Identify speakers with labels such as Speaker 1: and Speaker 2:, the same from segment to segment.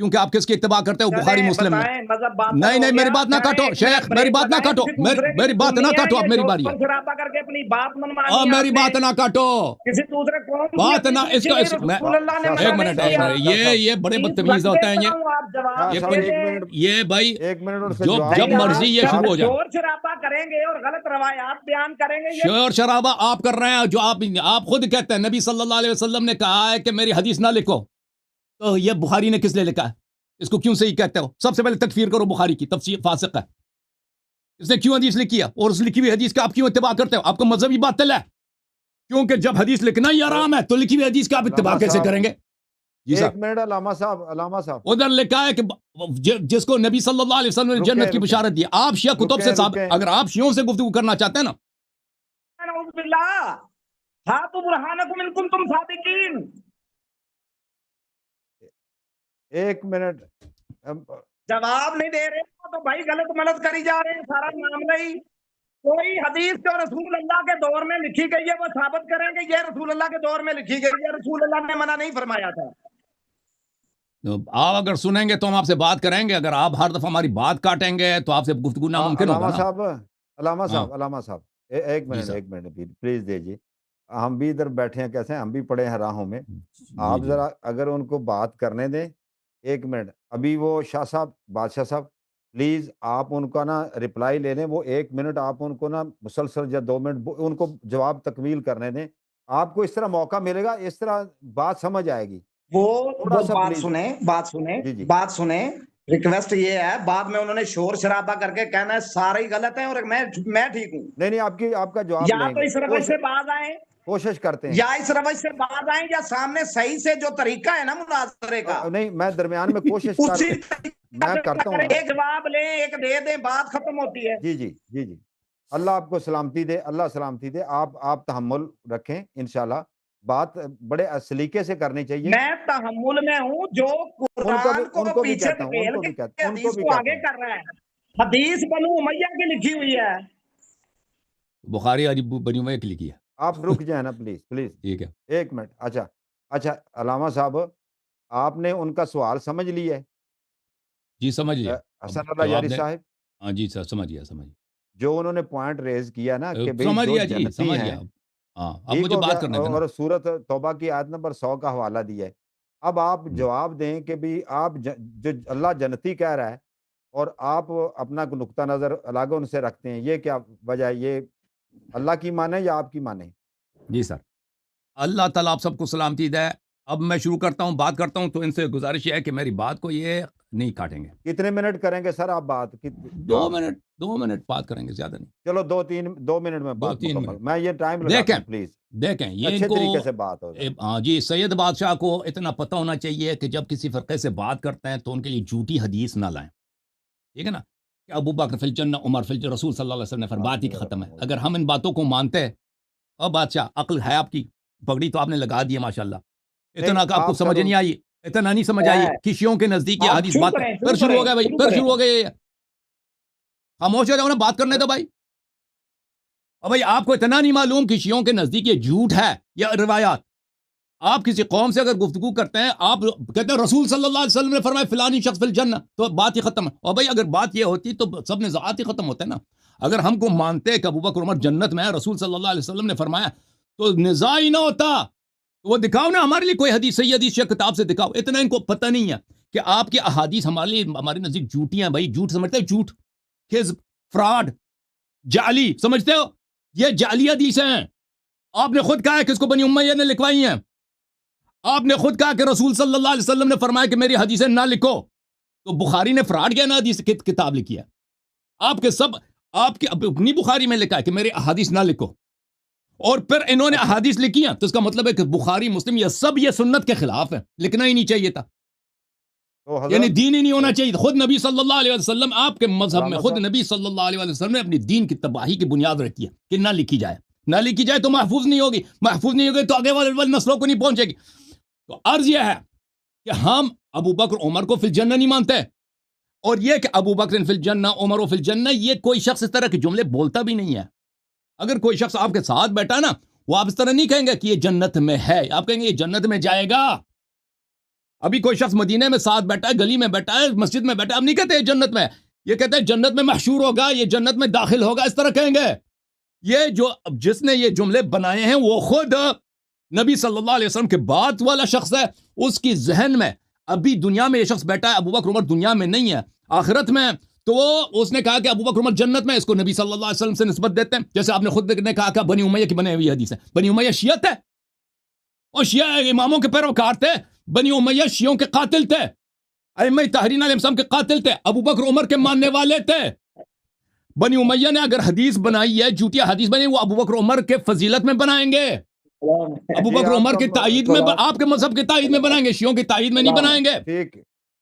Speaker 1: کیونکہ آپ کس کی اتباع کرتے ہو؟ بخاری مسلم میں. نہیں میری بات نہ کاٹو شیخ، میری بات نہ کاٹو، میری بات نہ کاٹو. اب میری باری ہے، میری بات نہ کاٹو، بات نہ اس کا ایک منٹ یہ بڑے بدتمیز ہوتے ہیں یہ بھائی،
Speaker 2: ایک منٹ
Speaker 1: جب مرضی یہ شروع ہو جائے
Speaker 3: شور شرابہ کریں گے اور غلط روایات بیان کریں گے.
Speaker 1: شور شرابہ آپ کر رہے ہیں، جو آپ خود کہتے ہیں نبی صلی اللہ علیہ وسلم نے کہا ہے کہ میری حدیث نہ لکھو، تو یہ بخاری نے کس لیے لکھا ہے؟ اس کو کیوں صحیح کہتے ہو؟ سب سے پہلے تکفیر کرو بخاری کی، تفسیر فاسق ہے. اس نے کیوں حدیث لکھی ہے؟ اور اس لکھی ہوئی حدیث کا آپ کیوں اتباع کرتے ہو؟ آپ کو مذہبی باطل ہے، کیونکہ جب حدیث لکھنا ہی حرام ہے تو لکھی ہوئی حدیث کا آپ اتباع کیسے کریں گے؟ جی
Speaker 2: ایک
Speaker 1: صاحب،
Speaker 2: منٹ علامہ صاحب
Speaker 1: ادھر لکھا ہے کہ جس کو نبی صلی اللہ علیہ وسلم نے جنت کی بشارت دی. آپ شیعہ کتب سے صاحب، اگر آپ شیعوں سے گفتگو کرنا چاہتے ہیں نا،
Speaker 3: نعوذ باللہ، ہاتھو برہانکم ان کنتم صادقین.
Speaker 2: ایک منٹ
Speaker 3: جواب نہیں دے رہے تو بھائی غلط ملت کری جا رہے ہیں. سارا معاملہ ہی کوئی حدیث جو رسول اللہ کے دور میں لکھی گئی ہے وہ ثابت کریں کہ یہ رسول اللہ کے دور میں لکھی گئی ہے، رسول اللہ نے منع نہیں فرمایا تھا.
Speaker 1: آپ اگر سنیں گے تو ہم آپ سے بات کریں گے، اگر آپ ہر دفعہ ہماری بات کاٹیں گے تو آپ سے گفتگو ناممکن ہوگا نا.
Speaker 2: علامہ صاحب ایک منٹ پلیز دیجیے. ہم بھی ادھر بیٹھے ہیں، کیسے ہم بھی پڑے ہیں راہوں میں. آپ ذرا اگر ان کو بات کرنے دیں. ایک منٹ، ابھی وہ شاہ صاحب، بادشاہ صاحب پلیز آپ ان کا نا رپلائی لے لیں. وہ ایک منٹ آپ ان کو نا مسلسل یا 2 منٹ ان کو جواب تکمیل کرنے دیں. آپ کو اس طرح موقع ملے گا، اس طرح بات سمجھ آئے گی.
Speaker 3: وہ بات
Speaker 2: جی جی
Speaker 3: سنیں. ریکویسٹ یہ ہے، بعد میں انہوں نے شور شرابہ کر کے کہنا ہے سارے ہی غلط ہیں اور میں ٹھیک ہوں.
Speaker 2: نہیں آپ کا جواب
Speaker 3: یا
Speaker 2: لیں
Speaker 3: تو
Speaker 2: گے،
Speaker 3: اس روش سے باز آئیں،
Speaker 2: کوشش کرتے ہیں.
Speaker 3: یا اس روش سے باز آئیں، یا سامنے صحیح سے جو طریقہ ہے نا مناظرے کا،
Speaker 2: نہیں میں درمیان میں کوشش میں کرتا ہوں.
Speaker 3: ایک جواب لیں، ایک دے دیں، بات ختم ہوتی ہے.
Speaker 2: جی اللہ آپ کو سلامتی دے، اللہ سلامتی دے. آپ تحمل رکھیں، انشاءاللہ بات بڑے سلیقے سے کرنی چاہیے.
Speaker 3: میں تحمل میں ہوں، جو قرآن کو پیچھے دھکیل کے حدیث کو آگے کر رہا ہے. حدیث بنو امیہ کی لکھی ہوئی ہے،
Speaker 1: بخاری بنی امیہ کی لکھی ہے.
Speaker 2: آپ رک جائیں نا پلیز
Speaker 1: ٹھیک ہے،
Speaker 2: ایک منٹ. اچھا علامہ صاحب، آپ نے ان کا سوال سمجھ لیا ہے؟
Speaker 1: جی سمجھ لیا.
Speaker 2: حسن اللہ یاری صاحب،
Speaker 1: ہاں جی سر، سمجھ گیا.
Speaker 2: جو انہوں نے پوائنٹ ریز کیا نا کہ
Speaker 1: سمجھ
Speaker 2: جو
Speaker 1: لیا جی،
Speaker 2: جنتی
Speaker 1: سمجھ
Speaker 2: ہیں،
Speaker 1: لیا. ہاں اب مجھے بات کرنے دیں.
Speaker 2: اور سورت توبہ کی آیت نمبر 100 کا حوالہ دیا ہے. اب آپ جواب دیں کہ بھی آپ جو اللہ جنتی کہہ رہا ہے اور آپ اپنا نقطہ نظر الگ ان سے رکھتے ہیں، یہ کیا وجہ ہے؟ یہ اللہ کی مانے یا آپ کی مانے؟
Speaker 1: جی سر، اللہ تعالیٰ آپ سب کو سلامتی دے. اب میں شروع کرتا ہوں، بات کرتا ہوں، تو ان سے گزارش یہ ہے کہ میری بات کو یہ نہیں کاٹیں گے.
Speaker 2: کتنے منٹ کریں گے سر آپ بات؟
Speaker 1: 2 منٹ بات کریں گے، زیادہ نہیں.
Speaker 2: چلو 2 منٹ میں بات مکمل. میں یہ ٹائم
Speaker 1: دیکھیں
Speaker 2: پلیز
Speaker 1: دیکھیں یہ
Speaker 2: اچھے
Speaker 1: ان کو
Speaker 2: طریقے سے بات ہو.
Speaker 1: ہاں جی، سید بادشاہ کو اتنا پتہ ہونا چاہیے کہ جب کسی فرقے سے بات کرتے ہیں تو ان کے لیے جھوٹی حدیث نہ لائیں. ٹھیک ہے نا، کہ ابو بکر فی الجنہ، عمر فی الجنہ، رسول صلی اللہ علیہ وسلم نے فرمایا، بات ہی ختم ہے. اگر ہم ان باتوں کو مانتے ہیں، اب بادشاہ عقل ہے آپ کی، پگڑی تو آپ نے لگا دی ہے ماشاءاللہ. اتنا کہ آپ کو سمجھ نہیں آئی، اتنا نہیں سمجھ آئی کہ شیعوں کے نزدیک یہ حدیث بات پھر شروع ہو گیا بھائی، پھر شروع ہو گئے. خاموش ہو جاؤ نا، بات کرنے دو بھائی. اور بھائی آپ کو اتنا نہیں معلوم کہ شیعوں کے نزدیک یہ جھوٹ ہے یا روایات؟ آپ کسی قوم سے اگر گفتگو کرتے ہیں، آپ کہتے ہیں رسول صلی اللہ علیہ وسلم نے فرمایا فلانی شخص فی الجنہ، تو بات ہی ختم ہے. اور بھائی اگر بات یہ ہوتی تو سب نزاعات ہی ختم ہوتے نا. اگر ہم کو مانتے کہ ابو بکر عمر جنت میں ہے، رسول صلی اللہ علیہ وسلم نے فرمایا، تو نزاع ہی نہ ہوتا. وہ دکھاؤ نا ہمارے لیے کوئی حدیث، صحیح حدیث یا کتاب سے دکھاؤ. اتنا ان کو پتہ نہیں ہے کہ آپ کی احادیث ہمارے لیے، ہمارے نزدیک جھوٹی ہیں. بھائی جھوٹ سمجھتے ہیں، جھوٹ، کذب، فراڈ، جعلی سمجھتے ہو؟ یہ جعلی حدیثیں ہیں. آپ نے خود کہا ہے کہ اس کو بنی امیہ نے لکھوائی ہیں. آپ نے خود کہا کہ رسول صلی اللہ علیہ وسلم نے فرمایا کہ میری حدیثیں نہ لکھو. تو بخاری نے فراڈ کیا نا حدیث کتاب لکھی ہے؟ آپ کے سب، آپ کی اپنی بخاری میں لکھا ہے کہ میری احادیث نہ لکھو، اور پھر انہوں نے احادیث لکھی ہیں. تو اس کا مطلب ہے کہ بخاری مسلم یہ سب یہ سنت کے خلاف ہے، لکھنا ہی نہیں چاہیے تھا. یعنی دین ہی نہیں ہونا چاہیے. خود نبی صلی اللہ علیہ وسلم، آپ کے مذہب میں خود نبی صلی اللہ علیہ وسلم نے اپنی دین کی تباہی کی بنیاد رکھی ہے کہ نہ لکھی جائے. نہ لکھی جائے تو محفوظ نہیں ہوگی، محفوظ نہیں ہوگی تو آگے والے نسلوں کو نہیں پہنچے گی. تو عرض یہ ہے کہ ہم ابو بکر عمر کو فی الجنہ نہیں مانتے، اور یہ کہ ابو بکر فی الجنہ عمر فی الجنہ، یہ کوئی شخص اس طرح کے جملے بولتا بھی نہیں ہے. اگر کوئی شخص آپ کے ساتھ بیٹھا نا، وہ آپ اس طرح نہیں کہیں گے کہ یہ جنت میں ہے، آپ کہیں گے یہ جنت میں جائے گا. ابھی کوئی شخص مدینے میں ساتھ بیٹھا ہے, گلی میں بیٹھا ہے, مسجد میں بیٹھا ہے, اب نہیں کہتے جنت میں, یہ کہتے ہیں جنت میں محشور ہوگا, یہ جنت میں داخل ہوگا, اس طرح کہیں گے. یہ جو جس نے یہ جملے بنائے ہیں وہ خود نبی صلی اللہ علیہ وسلم کے بعد والا شخص ہے. اس کی ذہن میں ابھی دنیا میں یہ شخص بیٹھا ہے, ابو بکر عمر دنیا میں نہیں ہے, آخرت میں, تو وہ اس نے کہا کہ ابو بکر عمر جنت میں, اس کو نبی صلی اللہ علیہ وسلم سے نسبت دیتے ہیں. جیسے آپ نے خود نے کہا کہ بنی امیہ کی بنی ہوئی حدیث ہے, بنی امیہ شیعت ہے, اور شیعہ اماموں کے پیروکار تھے. بنی امیہ شیعوں کے قاتل تھے, ائمہ طاہرین علیہ السلام کے قاتل تھے, ابو بکر عمر کے ماننے والے تھے. بنی امیہ نے اگر حدیث بنائی ہے, جھوٹیا حدیث بنائی, وہ ابو بکر عمر کے فضیلت میں بنائیں گے, ابو بکر عمر کی تائید میں, آپ کے مذہب کی تائید میں بنائیں گے, شیعوں کی تائید میں نہیں بنائیں گے.
Speaker 2: ٹھیک,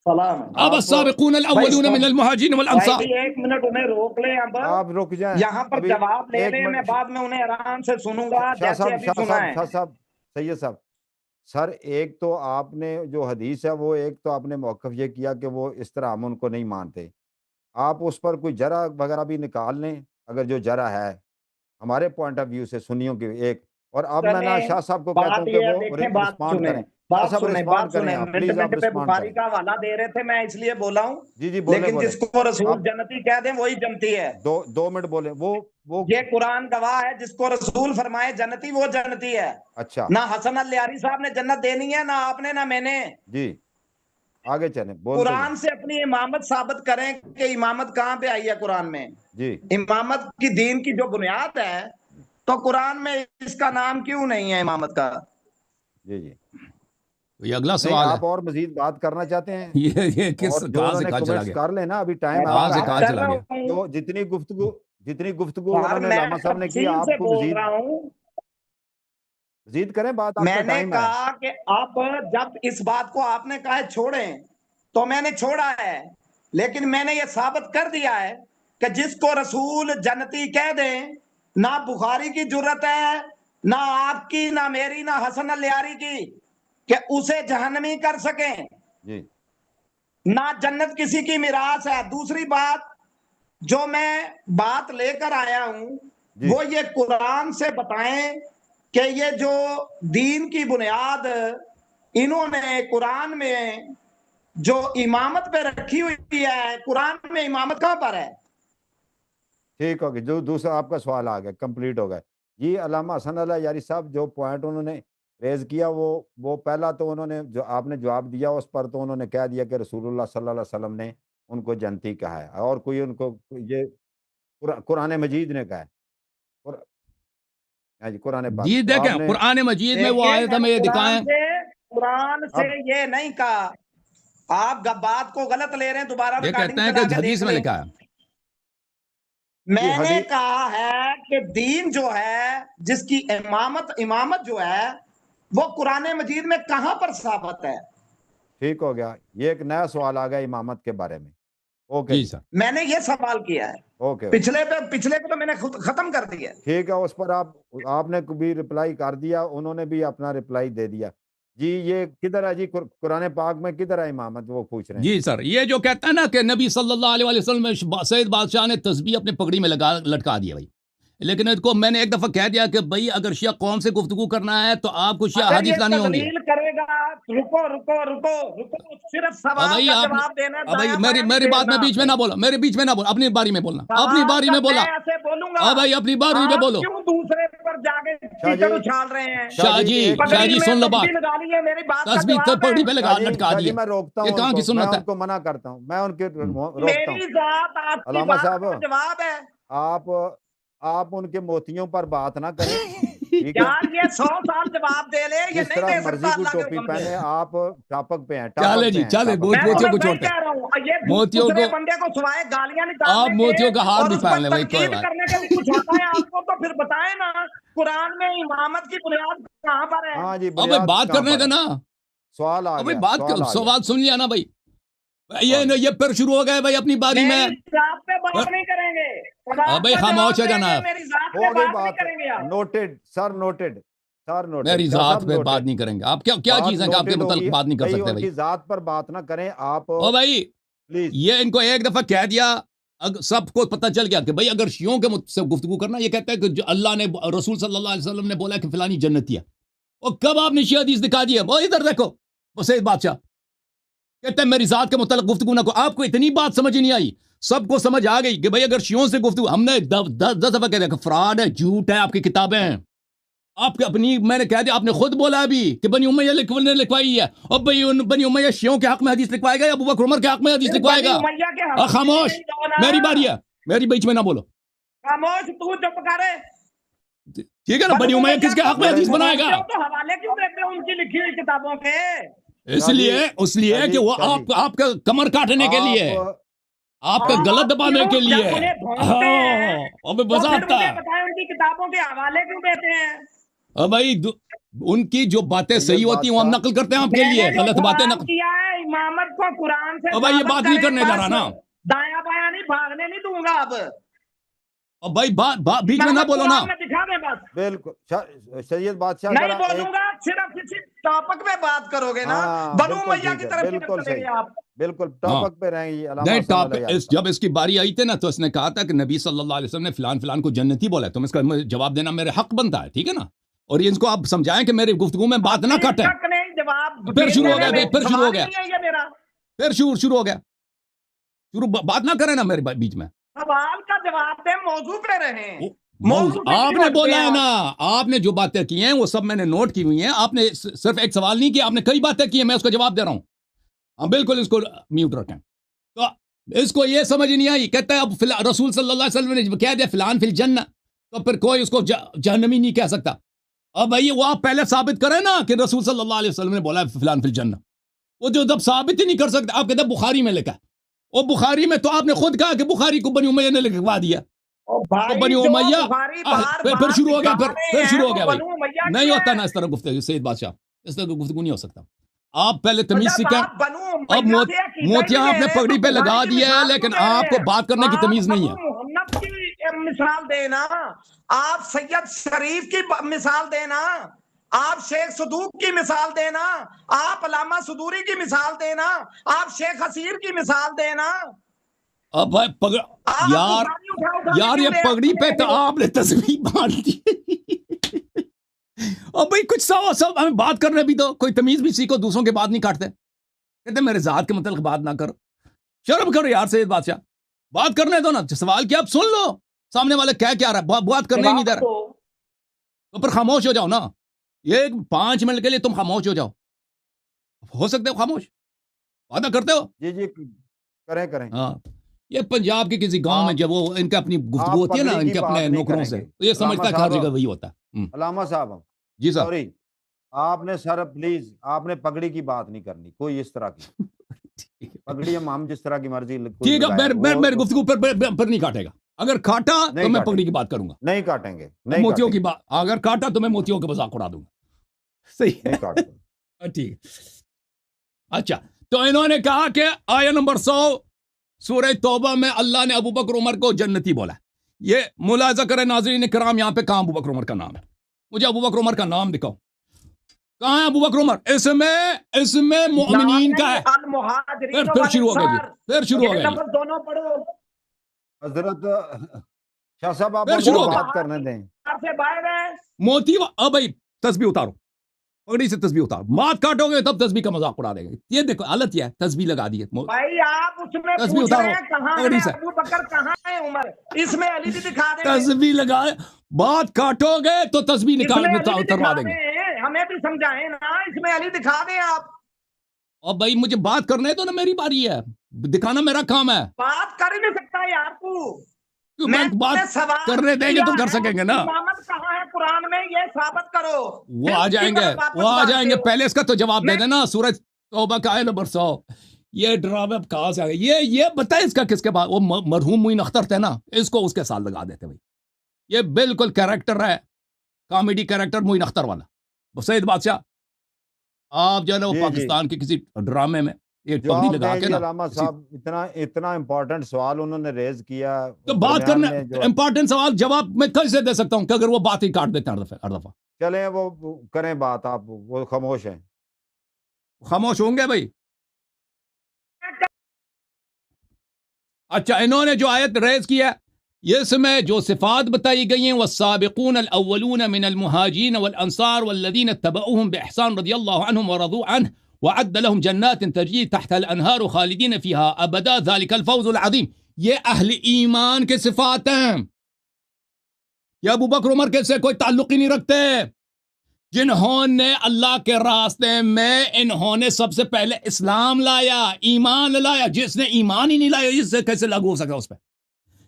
Speaker 1: اب السابقون الاولون من المہاجرین والانصار.
Speaker 3: ایک منٹ انہیں روک لیں, اب
Speaker 2: آپ رک جائیں,
Speaker 3: یہاں پر جواب لے لیں, میں بعد میں انہیں آرام سے سنوں گا جیسے ابھی سنا ہے.
Speaker 2: شاہ صاحب, سید صاحب, سر ایک تو آپ نے جو حدیث ہے وہ ایک تو آپ نے موقف یہ کیا کہ وہ اس طرح ہم ان کو نہیں مانتے. آپ اس پر کوئی جرح وغیرہ بھی نکال لیں اگر جو جرح ہے ہمارے پوائنٹ آف ویو سے سنیوں کی ایک. اور اب میں نا شاہ صاحب کو کہتا ہوں کہ وہ رسپانڈ کریں.
Speaker 3: بات سنیں, منٹ پہ بخاری کا حوالہ دے رہے تھے, میں اس لیے بولا ہوں.
Speaker 2: جی جی بولیں,
Speaker 3: لیکن جس کو رسول جنتی کہہ دیں وہی جنتی ہے.
Speaker 2: 2 منٹ بولیں. وہ
Speaker 3: یہ قرآن گواہ ہے, جس کو رسول فرمائے جنتی وہ جنتی ہے.
Speaker 2: اچھا,
Speaker 3: نہ حسن اللیاری صاحب نے جنت دینی ہے, نہ آپ نے نہ میں نے.
Speaker 2: جی آگے چلیں.
Speaker 3: قرآن سے اپنی امامت ثابت کریں کہ امامت کہاں پہ آئی ہے قرآن میں.
Speaker 2: جی
Speaker 3: امامت کی دین کی جو بنیاد ہے, تو قرآن میں اس کا نام کیوں نہیں ہے امامت کا؟
Speaker 2: جی جی,
Speaker 1: یہ اگلا سوال
Speaker 2: آپ اور مزید بات کرنا چاہتے ہیں؟
Speaker 1: یہ کس کہاں سے کہاں چلا گیا,
Speaker 2: کر لینا, ابھی ٹائم
Speaker 1: کہاں سے کہاں چلا گیا.
Speaker 2: تو جتنی گفتگو انہوں نے علامہ صاحب نے کی, آپ کو مزید کریں بات.
Speaker 3: میں نے کہا کہ اب جب اس بات کو آپ نے کہا چھوڑیں تو میں نے چھوڑا ہے, لیکن میں نے یہ ثابت کر دیا ہے کہ جس کو رسول جنتی کہہ دیں, نہ بخاری کی جرت ہے, نہ آپ کی, نہ میری, نہ حسن اللیاری کی, کہ اسے جہنمی کر سکیں.
Speaker 2: جی,
Speaker 3: نہ جنت کسی کی میراث ہے. دوسری بات جو میں بات لے کر آیا ہوں وہ یہ قرآن سے بتائیں کہ یہ جو دین کی بنیاد انہوں نے قرآن میں جو امامت پہ رکھی ہوئی ہے, قرآن میں امامت کہاں پر ہے؟
Speaker 2: ٹھیک ہوگی. جو دوسرا آپ کا سوال آ گیا, کمپلیٹ ہو گیا. جی علامہ حسن اللیاری صاحب جو پوائنٹ انہوں نے ریز کیا, وہ پہلا تو انہوں نے جو آپ نے جواب دیا اس پر تو انہوں نے کہہ دیا کہ رسول اللہ صلی اللہ علیہ وسلم نے ان کو جنتی کہا ہے, اور کوئی ان کو یہ قرآن مجید نے کہا ہے. جی قرآن پاک
Speaker 1: جی دیکھیں قرآن مجید میں وہ آیت ہمیں یہ دکھائیں.
Speaker 3: قرآن سے یہ نہیں کہا, آپ بات کو غلط لے رہے ہیں, دوبارہ
Speaker 1: یہ کہتے ہیں کہ حدیث میں لکھا ہے.
Speaker 3: میں نے کہا ہے کہ دین جو ہے, جس کی امامت جو ہے, وہ قرآن مجید میں کہاں پر ثابت ہے؟
Speaker 2: ٹھیک ہو گیا. یہ ایک نیا سوال آ گیا امامت کے بارے میں.
Speaker 1: جی سر,
Speaker 3: میں نے یہ سوال کیا ہے.
Speaker 2: اوکے,
Speaker 3: پچھلے پہ تو میں نے ختم کر دیا.
Speaker 2: ٹھیک ہے, اس پر آپ نے بھی رپلائی کر دیا, انہوں نے بھی اپنا رپلائی دے دیا. جی یہ کدھر ہے جی قرآن پاک میں کدھر ہے امامت, وہ پوچھ رہے ہیں.
Speaker 1: جی سر, یہ جو کہتا ہے نا کہ نبی صلی اللہ علیہ وسلم میں سید بادشاہ نے تسبیح اپنے پگڑی میں لٹکا دیا بھائی. لیکن اس کو میں نے ایک دفعہ کہہ دیا کہ بھائی اگر شیعہ قوم سے گفتگو کرنا ہے تو آپ کو شیعہ حدیث لانی ہوں گی.
Speaker 3: کرے گا, رکو, صرف سوال کا جواب دینا.
Speaker 1: میری بات میں بیچ میں نہ بولا, میرے بیچ میں نہ بولا, اپنی باری میں بولنا, اپنی باری میں بولا. ہاں بھائی اپنی باری میں بولو.
Speaker 3: کیوں دوسرے پر جا کے کیچڑ اچھال رہے ہیں؟
Speaker 1: شاہ جی سن لو بات, تسبیح پگڑی پہ لٹکا دیا.
Speaker 2: میں روکتا ہوں,
Speaker 1: کہاں کی سنت ہے؟
Speaker 2: ان کو منع کرتا ہوں, میں ان کے روکتا ہوں.
Speaker 3: میری ذات آپ کی
Speaker 2: علامہ
Speaker 3: بات
Speaker 2: صاحب,
Speaker 3: کا جواب ہے.
Speaker 2: آپ ان کے موتیوں پر بات نہ کریں.
Speaker 3: یار یہ 100 سال جواب دے لے, یہ
Speaker 2: جس
Speaker 3: نہیں
Speaker 2: طرح
Speaker 3: دے
Speaker 2: مرضی
Speaker 3: سکتا
Speaker 2: کی
Speaker 3: اللہ کے
Speaker 2: ٹوپی
Speaker 3: حکم سے.
Speaker 2: پہنے, آپ ٹاپک پہ ہیں.
Speaker 1: چلے جی چلے, موتیوں کو چھوڑتے
Speaker 3: کہہ رہا ہوں, یہ
Speaker 1: موتیوں
Speaker 3: دوسرے
Speaker 1: کو,
Speaker 3: بندے کو سوائے گالیاں
Speaker 1: آپ
Speaker 3: نکالنے
Speaker 1: موتیوں کا ہار
Speaker 3: اور
Speaker 1: بھی
Speaker 3: اس
Speaker 1: پہن
Speaker 3: پر
Speaker 1: لیں بھائی, کوئی
Speaker 3: تنقید
Speaker 1: بات.
Speaker 3: کرنے کے بھی کچھ آتا ہے آپ کو, تو پھر بتائیں نا قرآن میں امامت کی بنیاد کہاں پر ہے؟
Speaker 2: ہاں جی,
Speaker 1: اب بات کرنے دے نا,
Speaker 2: سوال آ
Speaker 1: ابھی
Speaker 2: گیا,
Speaker 1: بات سوال سن لیا نا بھائی. یہ پھر شروع ہو گئے بھائی اپنی باری میں.
Speaker 3: میری ذات پہ بات نہیں کریں گے,
Speaker 1: بھائی خاموش ہے جناب,
Speaker 3: میری ذات
Speaker 2: ہو
Speaker 3: پہ
Speaker 2: گئی
Speaker 3: بات نہیں
Speaker 2: بات.
Speaker 3: کریں گے آپ.
Speaker 2: نوٹڈ سر, نوٹڈ سر, نوٹڈ.
Speaker 1: میری ذات پہ بات نہیں کریں گے آپ. کیا چیز ہے کہ آپ کے متعلق بات نہیں کر سکتے
Speaker 2: ان کی ذات پر بات نہ کریں آپ.
Speaker 1: او بھائی
Speaker 2: پلیز,
Speaker 1: یہ ان کو ایک دفعہ کہہ دیا, سب کو پتہ چل گیا کہ بھائی اگر شیعوں کے سے گفتگو کرنا, یہ کہتا ہے کہ اللہ نے, رسول صلی اللہ علیہ وسلم نے بولا کہ فلانی جنتی ہے. اور کب آپ نے شیعہ حدیث دکھا دیا, وہ ادھر دیکھو, وہ سید بادشاہ کہتے ہیں میری ذات کے متعلق گفتگو نہ کو. آپ کو اتنی بات سمجھ نہیں آئی, سب کو سمجھ آ گئی کہ بھئی اگر شیعوں سے گفتگو, ہم نے 10 دفعہ کہہ دیا کہ فراڈ ہے, جھوٹ ہے, آپ کی کتابیں ہیں. آپ کے اپنی, میں نے کہہ دیا, آپ نے خود بولا ابھی کہ بنی امیہ نے لکھوائی ہے, اور بنی امیہ شیعوں کے حق میں حدیث لکھوائے گا یا ابو بکر عمر کے حق میں حدیث لکھوائے گا؟ خاموش, میری باری ہے, میری بیچ میں نہ بولو.
Speaker 3: خاموش, تو چپ کرے.
Speaker 1: ٹھیک ہے نا, بنی امیہ کس کے حق میں حدیث بنائے گا؟
Speaker 3: تو حوالے کیوں دیتے ہیں ان کی لکھی ہوئی کتابوں کے؟
Speaker 1: اس لیے کہ وہ آپ کا کمر کاٹنے کے لیے, آپ کا غلط دبانے کے لیے. اب بضابطہ
Speaker 3: ان کی کتابوں کے حوالے کیوں دیتے ہیں؟
Speaker 1: بھائی ان کی جو باتیں صحیح ہوتی ہیں وہ ہم نقل کرتے ہیں آپ کے لیے, غلط باتیں نقل
Speaker 3: کیا ہے امامت کو قرآن سے.
Speaker 1: بھائی یہ بات نہیں کرنے جا رہا نا,
Speaker 3: دایا بایا نہیں بھاگنے نہیں دوں گا اب.
Speaker 1: اور بھائی بات بیچ میں نہ بولو نا.
Speaker 3: دکھا دیں بس.
Speaker 2: بالکل سید بادشاہ
Speaker 3: نہیں بولوں گا, صرف کسی ٹاپک پہ بات کرو گے نا. بنو امیہ کی طرف
Speaker 2: بالکل صحیح,
Speaker 3: آپ
Speaker 2: بالکل ٹاپک پہ رہیں گے.
Speaker 1: نہیں ٹاپک, جب اس کی باری آئی تھی نا تو اس نے کہا تھا کہ نبی صلی اللہ علیہ وسلم نے فلان فلان کو جنتی بولا ہے, تم اس کا جواب دینا میرے حق بنتا ہے, ٹھیک ہے نا. اور ان کو آپ سمجھائیں کہ میری گفتگو میں بات نہ کٹے. پھر شروع ہو گیا, پھر شروع ہو گیا, پھر شروع ہو گیا, بات نہ کریں نا میرے بیچ میں.
Speaker 3: سوال کا جواب دیں, موضوع پہ رہیں.
Speaker 1: آپ نے بولا ہے نا, آپ نے جو باتیں کی ہیں وہ سب میں نے نوٹ کی ہوئی ہیں. آپ نے صرف ایک سوال نہیں کیا, آپ نے کئی باتیں کی ہیں, میں اس کا جواب دے رہا ہوں. ہاں بالکل, اس کو میوٹ رکھیں. تو اس کو یہ سمجھ نہیں آئی, کہتا ہے اب رسول صلی اللہ علیہ وسلم نے کہہ دیا فلان فی الجنہ, تو پھر کوئی اس کو جہنمی نہیں کہہ سکتا. اب بھائی وہ آپ پہلے ثابت کریں نا کہ رسول صلی اللہ علیہ وسلم نے بولا ہے فلان فی الجنہ. وہ جو جب ثابت ہی نہیں کر سکتے, آپ کہتے ہیں بخاری میں لکھا ہے, اور بخاری میں تو آپ نے خود کہا کہ بخاری کو بنی امیہ نے لکھوا دیا. بنی امیہ پھر شروع ہو گیا, پھر شروع ہو گیا. بھائی نہیں ہوتا نا اس طرح گفتگو, سید بادشاہ اس طرح گفتگو نہیں ہو سکتا. آپ پہلے تمیز سیکھیں. اب موتیاں آپ نے پگڑی پہ لگا دیا ہے, لیکن آپ کو بات کرنے کی تمیز نہیں ہے.
Speaker 3: محمد کی مثال دینا, آپ سید شریف کی مثال دینا, آپ شیخ صدوق کی مثال دینا, آپ علامہ صدوری کی مثال دینا, آپ شیخ حسیر کی مثال دینا.
Speaker 1: اب یار یہ پگڑی پہ تو آپ نے تسبیح باندھ دی. اب بھائی کچھ سب ہمیں بات کرنے بھی دو, کوئی تمیز بھی سیکھو, دوسروں کے بات نہیں کاٹتے. کہتے میرے ذات کے متعلق بات نہ کرو, شرم کرو یار. سید بادشاہ بات کرنے دو نا, سوال کیا آپ سن لو, سامنے والے کیا رہا ہے, بات کرنے ہی نہیں دے رہا, تو پھر خاموش ہو جاؤ نا. یہ 5 منٹ کے لیے تم خاموش ہو جاؤ, ہو سکتے ہو خاموش, وعدہ کرتے ہو.
Speaker 2: جی کریں.
Speaker 1: ہاں, یہ پنجاب کے کسی گاؤں میں جب وہ ان کا اپنی گفتگو ہوتی ہے نا ان کے اپنے نوکروں سے, تو یہ سمجھتا ہے کہ ہر جگہ وہی ہوتا ہے.
Speaker 2: علامہ صاحب
Speaker 1: جی سر,
Speaker 2: سوری, آپ نے سر پلیز آپ نے پگڑی کی بات نہیں کرنی, کوئی اس طرح کی پگڑی ہم جس طرح کی مرضی.
Speaker 1: ٹھیک ہے, میری گفتگو پر نہیں کاٹے گا. اگر کاٹا تو میں پگڑی کی بات کروں گا.
Speaker 2: نہیں کاٹیں گے.
Speaker 1: موتیوں کی بات, اگر کاٹا تو میں موتیوں کا مذاق اڑا دوں گا. صحیح ہے, ٹھیک. اچھا, تو انہوں نے کہا کہ آیت نمبر 100 سورہ توبہ میں اللہ نے ابو بکر عمر کو جنتی بولا. یہ ملاحظہ کریں ناظرین کرام, یہاں پہ کہاں ابو بکر عمر کا نام ہے؟ مجھے ابو بکر عمر کا نام دکھاؤ, کہاں ہے ابو بکر عمر؟ اس میں مومنین کا ہے. پھر شروع ہو گیا جی, پھر شروع ہو گیا جی.
Speaker 2: حضرت شاہ صاحب آپ بات کرنے دیں.
Speaker 1: موتی اب بھائی تسبیح اتارو, پگڑی سے تسبیح اتارو, بات کاٹو گے تب تسبیح کا مذاق اڑا دیں گے. یہ دیکھو حالت یہ ہے, تسبیح لگا دی ہے.
Speaker 3: بھائی آپ اس میں
Speaker 1: تسبیح اتارو پگڑی سے,
Speaker 3: ابو بکر کہاں ہے عمر, اس میں علی بھی دکھا دیں.
Speaker 1: تسبیح لگا, بات کاٹو گے تو تسبیح اتروا دیں گے.
Speaker 3: ہمیں بھی سمجھائیں نا, اس میں علی دکھا دیں آپ.
Speaker 1: اور بھائی مجھے بات کرنے تو نا, میری باری ہے, دکھانا میرا کام ہے.
Speaker 3: بات کر ہی نہیں سکتا یار تو,
Speaker 1: میں بات کرنے دیں گے تو کر سکیں گے نا.
Speaker 3: امامت کہاں ہے قرآن میں, یہ ثابت کرو.
Speaker 1: وہ آ جائیں گے, پہلے اس کا تو جواب دے دینا. سورۃ توبہ کا آیت نمبر 100. یہ ڈرامے اب کہاں سے آ گئے, یہ بتائیں اس کا کس کے بعد, وہ مرحوم معین اختر تھے نا, اس کو اس کے ساتھ لگا دیتے بھائی. یہ بالکل کیریکٹر ہے, کامیڈی کیریکٹر معین اختر والا. سید بادشاہ آپ جو ہے نا وہ پاکستان کے کسی ڈرامے میں ایک پگڑی لگا کے نا,
Speaker 2: علامہ صاحب اتنا امپورٹنٹ سوال انہوں نے ریز کیا,
Speaker 1: تو بات کرنا امپورٹنٹ سوال جواب میں کیسے دے سکتا ہوں کہ اگر وہ بات ہی کاٹ دیتے ہیں ہر دفعہ.
Speaker 2: چلیں وہ کریں بات, آپ وہ خاموش ہیں.
Speaker 1: خاموش ہوں گے بھائی. اچھا, انہوں نے جو آیت ریز کیا, اس میں جو صفات بتائی گئی ہیں, والسابقون الاولون من المہاجرین والانصار والذین اتبعوهم باحسان رضی اللہ عنہم ورضوا عنہ وعد لهم جنات تجری تحت الانہار خالدین فیہا ابدا ذلک الفوز العظیم. یہ اہل ایمان کے صفات ہیں. یہ ابو بکر عمر کے سے کوئی تعلق ہی نہیں رکھتے. جنہوں نے اللہ کے راستے میں انہوں نے سب سے پہلے اسلام لایا, ایمان لایا. جس نے ایمان ہی نہیں لایا اس سے کیسے لاگو ہو سکا اس پہ؟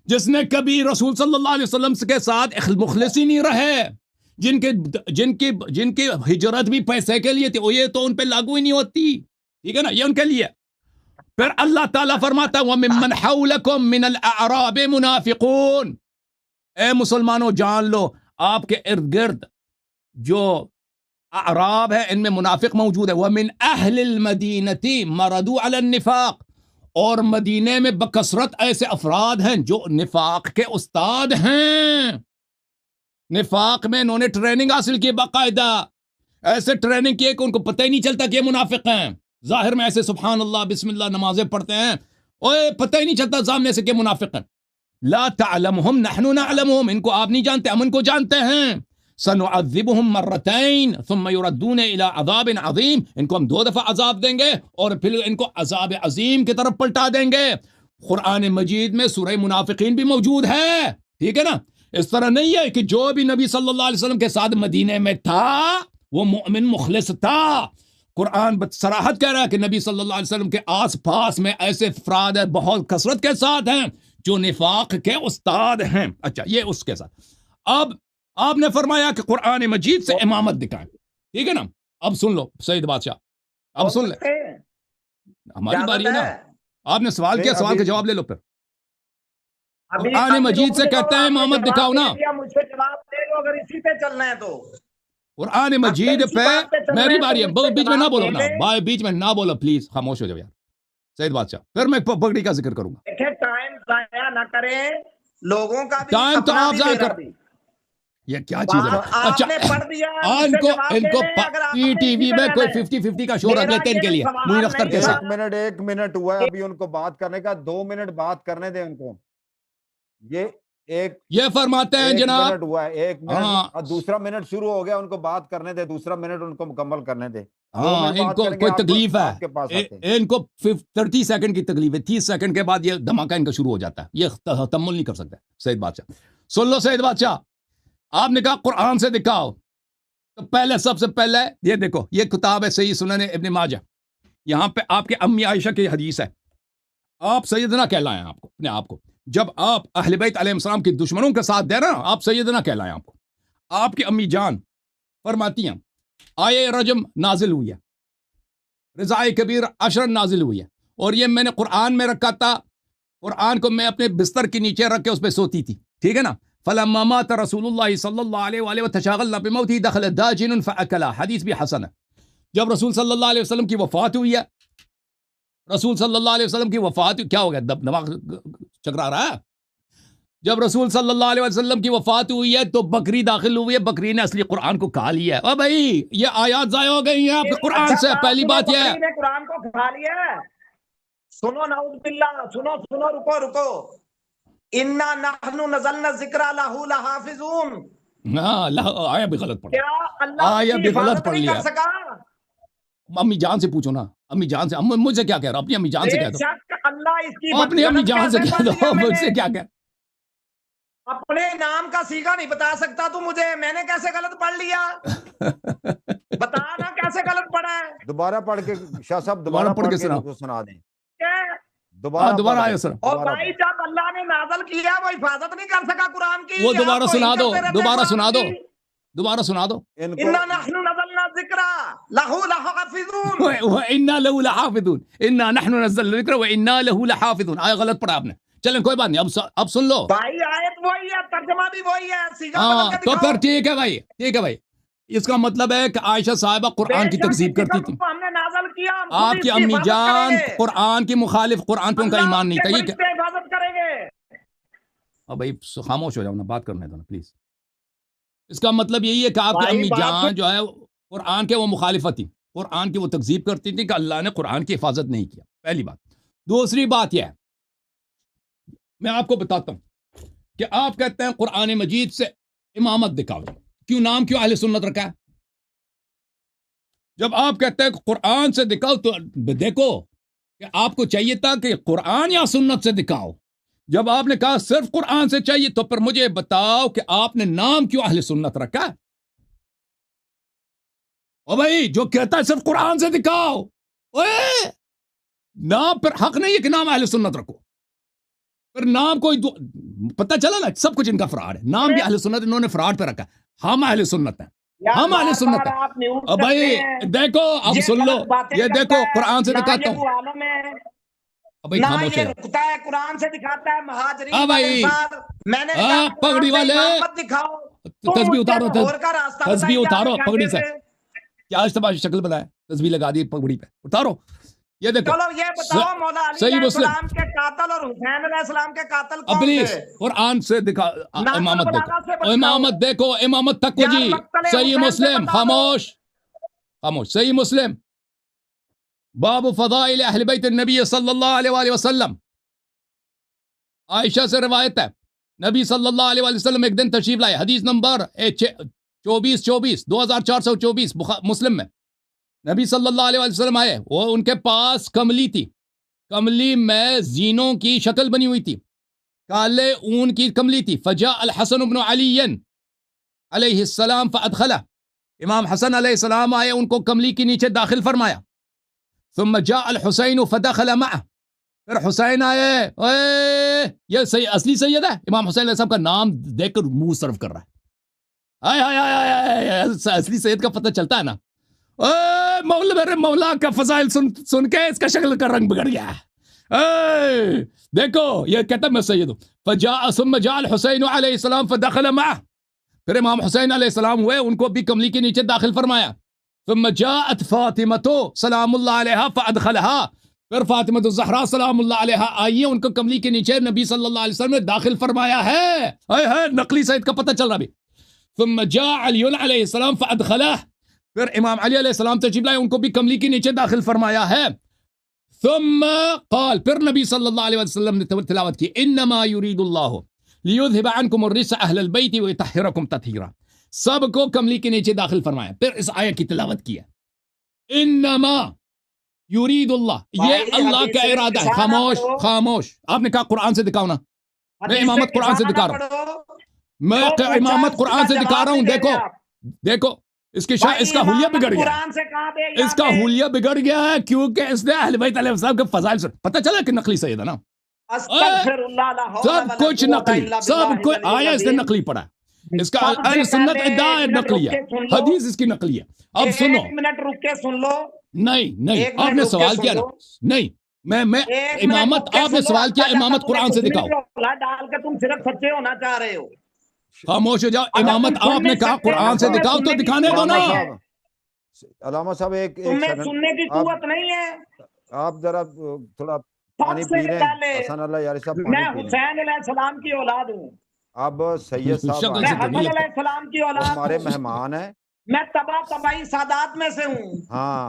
Speaker 1: جس نے کبھی رسول صلی اللہ علیہ وسلم کے ساتھ مخلص ہی نہیں رہے, جن کی ہجرت بھی پیسے کے لیے تھی, وہ یہ تو ان پہ لاگو ہی نہیں ہوتی. ٹھیک ہے نا, یہ ان کے لیے. پھر اللہ تعالیٰ فرماتا ہے وَمِمَّنْ حَوْلَكُمْ مِنَ الْأَعْرَابِ مُنَافِقُونَ. اے مسلمانوں جان لو آپ کے ارد گرد جو اعراب ہے ان میں منافق موجود ہے. وَمِنْ أَهْلِ الْمَدِينَةِ مَرَدُوا عَلَى النِّفَاقِ. اور مدینے میں بکثرت ایسے افراد ہیں جو نفاق کے استاد ہیں. نفاق میں انہوں نے ٹریننگ حاصل کی باقاعدہ, ایسے ٹریننگ کی کہ ان کو پتہ ہی نہیں چلتا کہ یہ منافق ہیں. ظاہر میں ایسے سبحان اللہ بسم اللہ نمازیں پڑھتے ہیں, اوے پتہ ہی نہیں چلتا سامنے سے کہ منافق ہیں. لا تعلمهم نحن نعلمهم. ان کو آپ نہیں جانتے, ہم ان کو جانتے ہیں. سنعذبهم مرتين ثم يردون الى عذاب عظیم. ان کو ہم 2 دفعہ عذاب دیں گے اور پھر ان کو عذاب عظیم کی طرف پلٹا دیں گے. قرآن مجید میں سورہ منافقین بھی موجود ہے. ٹھیک ہے نا, اس طرح نہیں ہے کہ جو بھی نبی صلی اللہ علیہ وسلم کے ساتھ مدینے میں تھا وہ مؤمن مخلص تھا. قرآن صراحت کہہ رہا ہے کہ نبی صلی اللہ علیہ وسلم کے آس پاس میں ایسے افراد ہیں بہت کثرت کے ساتھ ہیں جو نفاق کے استاد ہیں. اچھا, یہ اس کے ساتھ. اب آپ نے فرمایا کہ قرآن مجید سے امامت دکھائیں. ٹھیک ہے نا, اب سن لو سید بادشاہ, اب سن لیں, ہماری باری ہے نا. آپ نے سوال کیا, سوال کا جواب لے لو. پھر قرآن مجید سے کہتے ہیں امامت دکھاؤ نا.
Speaker 3: مجھ سے جواب دے دو اگر اسی پہ چلنا ہے تو.
Speaker 1: قرآن مجید پہ میری باری ہے, بیچ میں نہ بولو نا, بیچ میں نہ بولو پلیز, خاموش ہو جاؤ یار سید بادشاہ. پھر میں پگڑی کا ذکر کروں گا.
Speaker 3: ٹائم ضائع نہ کریں لوگوں کا بھی,
Speaker 1: ٹائم تو آپ ضائع کر. یہ کیا چیز ہے؟ اچھا ان کو پی ٹی وی میں کوئی 50-50 کا شو رکھ لیتے ہیں ان کے لیے معین اختر کے ساتھ.
Speaker 2: 1 منٹ ہوا ہے ابھی ان کو بات کرنے کا, 2 منٹ بات کرنے دیں ان کو. یہ
Speaker 1: فرماتے ہیں جناب,
Speaker 2: منٹ ہوا ہے, 1 منٹ اور دوسرا منٹ شروع ہو گیا, ان کو بات کرنے دے, دوسرا منٹ ان کو مکمل کرنے دے.
Speaker 1: ہاں ان کو کوئی تکلیف ہے, ان کو 30 سیکنڈ کی تکلیف ہے, 30 سیکنڈ کے بعد یہ دھماکہ ان کا شروع ہو جاتا ہے. یہ تحمل نہیں کر سکتا سید بادشاہ. سن لو سید بادشاہ, آپ نے کہا قرآن سے دکھاؤ, تو پہلے سب سے پہلے یہ دیکھو, یہ کتاب ہے صحیح سنن ابن ماجہ. یہاں پہ آپ کے امی عائشہ کی حدیث ہے. آپ سیدنا کہلائیں آپ کو, اپنے آپ کو, جب آپ اہل بیت علیہ السلام کی دشمنوں کے ساتھ دے رہے نا, آپ سیدنا کہلائیں آپ کو. آپ کی امی جان فرماتی ہیں آیے رجم نازل ہوئی ہے, رضائے کبیر عشر نازل ہوئی ہے, اور یہ میں نے قرآن میں رکھا تھا. قرآن کو میں اپنے بستر کے نیچے رکھ کے اس پہ سوتی تھی. ٹھیک ہے نا. فلما مات رسول اللہ صلی اللہ علیہ وآلہ وتشاغلنا بموته دخل داجن فاکلا. حدیث بھی حسن ہے. جب رسول صلی اللہ علیہ وسلم کی وفات ہوئی ہے, رسول صلی اللہ علیہ وسلم کی وفات, کیا ہو گیا دماغ چکرا رہا ہے؟ جب رسول صلی اللہ علیہ وسلم کی وفات ہوئی ہے تو بکری داخل ہوئی ہے, بکری نے اصلی قرآن کو کھا لیا ہے. او بھائی یہ آیات ضائع ہو گئی ہیں آپ کے قرآن سے. پہلی بات یہ ہے
Speaker 3: قرآن کو کھا لیا ہے. سنو نعوذ باللہ, سنو رکو. انا نحن نزلنا الذکر لہ لحافظون.
Speaker 1: آیا بھی غلط پڑھ,
Speaker 3: کیا اللہ
Speaker 1: آیا بھی غلط پڑھ
Speaker 3: نہیں
Speaker 1: لیا.
Speaker 3: کر سکا؟
Speaker 1: امی جان سے پوچھو نا, امی جان سے. مجھ سے کیا کہہ رہا, اپنی امی جان سے کہہ دو.
Speaker 3: اللہ اس کی
Speaker 1: اپنی امی جان سے کہہ دو, مجھ سے کیا کہہ.
Speaker 3: اپنے نام کا سیگا نہیں بتا سکتا تو مجھے, میں نے کیسے غلط پڑھ لیا؟ بتا نا کیسے غلط پڑھا ہے.
Speaker 2: دوبارہ پڑھ کے شاہ صاحب, دوبارہ پڑھ کے سنا دیں.
Speaker 1: دوبارہ آئے سر.
Speaker 3: اور بھائی جب اللہ نے نازل کیا وہ حفاظت نہیں کر سکا قرآن کی,
Speaker 1: وہ دوبارہ سنا دو, دوبارہ سنا دو, دوبارہ سنا دو.
Speaker 3: انا نحن نزلنا الذکر لہ لحافظون.
Speaker 1: وانا له لحافظون, انا نحن نزلنا الذکر وانا له لحافظون. آیا غلط پڑھا آپ نے. چلیں کوئی بات نہیں, اب سن لو
Speaker 3: بھائی, آیت وہی ہے, ترجمہ بھی وہی ہے.
Speaker 1: ہاں تو پھر ٹھیک ہے بھائی, ٹھیک ہے بھائی. اس کا مطلب ہے کہ عائشہ صاحبہ قرآن کی تکذیب کرتی تھی. آپ کی امی جان قرآن کی مخالف, قرآن پہ ان کا ایمان نہیں تھا. یہ
Speaker 3: حفاظت کریں گے.
Speaker 1: اب بھائی خاموش ہو جاؤ نا, بات کرنے دو نا پلیز. اس کا مطلب یہی ہے کہ آپ کی امی جان جو ہے قرآن کے وہ مخالفت تھی, قرآن کی وہ تکذیب کرتی تھی کہ اللہ نے قرآن کی حفاظت نہیں کیا. پہلی بات. دوسری بات یہ ہے, میں آپ کو بتاتا ہوں کہ آپ کہتے ہیں قرآن مجید سے امامت دکھاؤ. کیوں نام کیوں اہل سنت رکھا ہے؟ جب آپ کہتے ہیں کہ قرآن سے دکھاؤ تو دیکھو کہ آپ کو چاہیے تھا کہ قرآن یا سنت سے دکھاؤ. جب آپ نے کہا صرف قرآن سے چاہیے تو پھر مجھے بتاؤ کہ آپ نے نام کیوں اہل سنت رکھا؟ او بھائی جو کہتا ہے صرف قرآن سے دکھاؤ، اوے نام پر حق نہیں ہے کہ نام اہل سنت رکھو. پھر نام کوئی پتہ چلا نا سب کچھ ان کا فراڈ ہے. نام بھی اہل سنت انہوں نے فراڈ پہ رکھا. ہم اہل سنت ہیں، ہم اہل سنت ہیں. اب بھائی دیکھو اب سن لو، یہ دیکھو قرآن سے دکھاتا ہوں. بھائی خاموش ہے
Speaker 3: قرآن سے دکھاتا ہے مہاجرین
Speaker 1: بھائی.
Speaker 3: میں نے
Speaker 1: پگڑی والے
Speaker 3: دکھاؤ،
Speaker 1: تسبیح اتارو، تسبیح اتارو پگڑی سے. کیا اجتماعی شکل بنائے، تسبیح لگا دی پگڑی پہ، اتارو. یہ دیکھو
Speaker 3: چلو یہ بتاؤ مولا علی علیہ السلام کے قاتل اور حسین علیہ السلام کے قاتل کون تھے؟
Speaker 1: قرآن سے دکھا. امامت دیکھو، امامت دیکھو، امامت تک کو جی. صحیح مسلم، خاموش خاموش. صحیح مسلم باب فضائل اہل بیت النبی صلی اللہ علیہ وآلہ وسلم. عائشہ سے روایت ہے نبی صلی اللہ علیہ وآلہ وسلم ایک دن تشریف لائے. حدیث نمبر 2424 مسلم میں. نبی صلی اللہ علیہ وآلہ وسلم آئے، وہ ان کے پاس کملی تھی. کملی میں زینوں کی شکل بنی ہوئی تھی، کالے اون کی کملی تھی. فجاء الحسن بن علی علیہ السلام فادخلہ. امام حسن علیہ السلام آئے، ان کو کملی کے نیچے داخل فرمایا. ثم جاء الحسین فدخل معه. پھر حسین آئے. یہ اصلی سید ہے. امام حسین علیہ السلام کا نام دیکھ کر منہ صرف کر رہا ہے. اصلی سید کا پتہ چلتا ہے نا. مولا میرے مولا کا فضائل سن کے اس کا شکل کا رنگ بگڑ گیا. دیکھو یہ کہتا میں سید ہوں. ثم جاء الحسین علیہ السلام فدخل معه. پھر امام حسین علیہ السلام ہوئے، ان کو بھی کملی کے نیچے داخل فرمایا. ثم جاءت فاطمہ سلام اللہ علیہا فادخلها. پھر فاطمہ الزہرا سلام اللہ علیہا آئی، ان کو کملی کے نیچے نبی صلی اللہ علیہ وسلم نے داخل فرمایا ہے. نقلی سید کا پتہ چل رہا بھی. ثم جاء علی علیہ السلام فادخلہ. پھر امام علی علیہ السلام تشریف لائے، ان کو بھی کملی کے نیچے داخل فرمایا ہے. ثم قال. پھر نبی صلی اللہ علیہ وسلم نے تلاوت کی انما یرید اللہ لیذهب عنکم الرجس اہل البیت ویطہرکم تطہیرا. سب کو کملی کے نیچے داخل فرمایا. پھر اس آیت کی تلاوت کی ہے انما یرید اللہ، یہ اللہ کا ارادہ ہے. خاموش خاموش. آپ نے کہا قرآن سے دکھاؤ نا. میں امامت قرآن سے دکھا رہا ہوں، میں امامت قرآن سے دکھا رہا ہوں. دیکھو دیکھو اس کا حلیہ بگڑ گیا، اس کا حلیہ بگڑ گیا ہے کیونکہ اس نے اہل بیت علیہ السلام کے فضائل سے پتہ چلا کہ نقلی سید ہے نا. سب کچھ نقلی، سب کچھ آیا اس نے نقلی پڑھا. اس کا اہل سنت ادعا نقلی ہے، حدیث اس کی نقلی ہے. اب سنو،
Speaker 3: ایک منٹ رک کے سن لو.
Speaker 1: نہیں آپ نے سوال کیا نا. نہیں میں امامت، آپ نے سوال کیا امامت قرآن سے دکھاؤ.
Speaker 3: ڈال کے تم صرف سچے ہونا چاہ رہے ہو.
Speaker 1: خاموش ہو جاؤ. امامت آپ نے کہا قرآن سے دکھاؤ تو دکھانے دو نا.
Speaker 2: علامہ صاحب ایک
Speaker 3: سننے کی قوت نہیں ہے.
Speaker 2: آپ ذرا تھوڑا پانی پی رہے ہیں. حسن اللہ یاری صاحب
Speaker 3: میں حسین علیہ السلام کی اولاد ہوں.
Speaker 2: اب سید صاحب
Speaker 3: میں حسن علیہ السلام کی اولاد،
Speaker 2: ہمارے مہمان ہیں.
Speaker 3: میں تباہی سادات میں سے ہوں.
Speaker 2: ہاں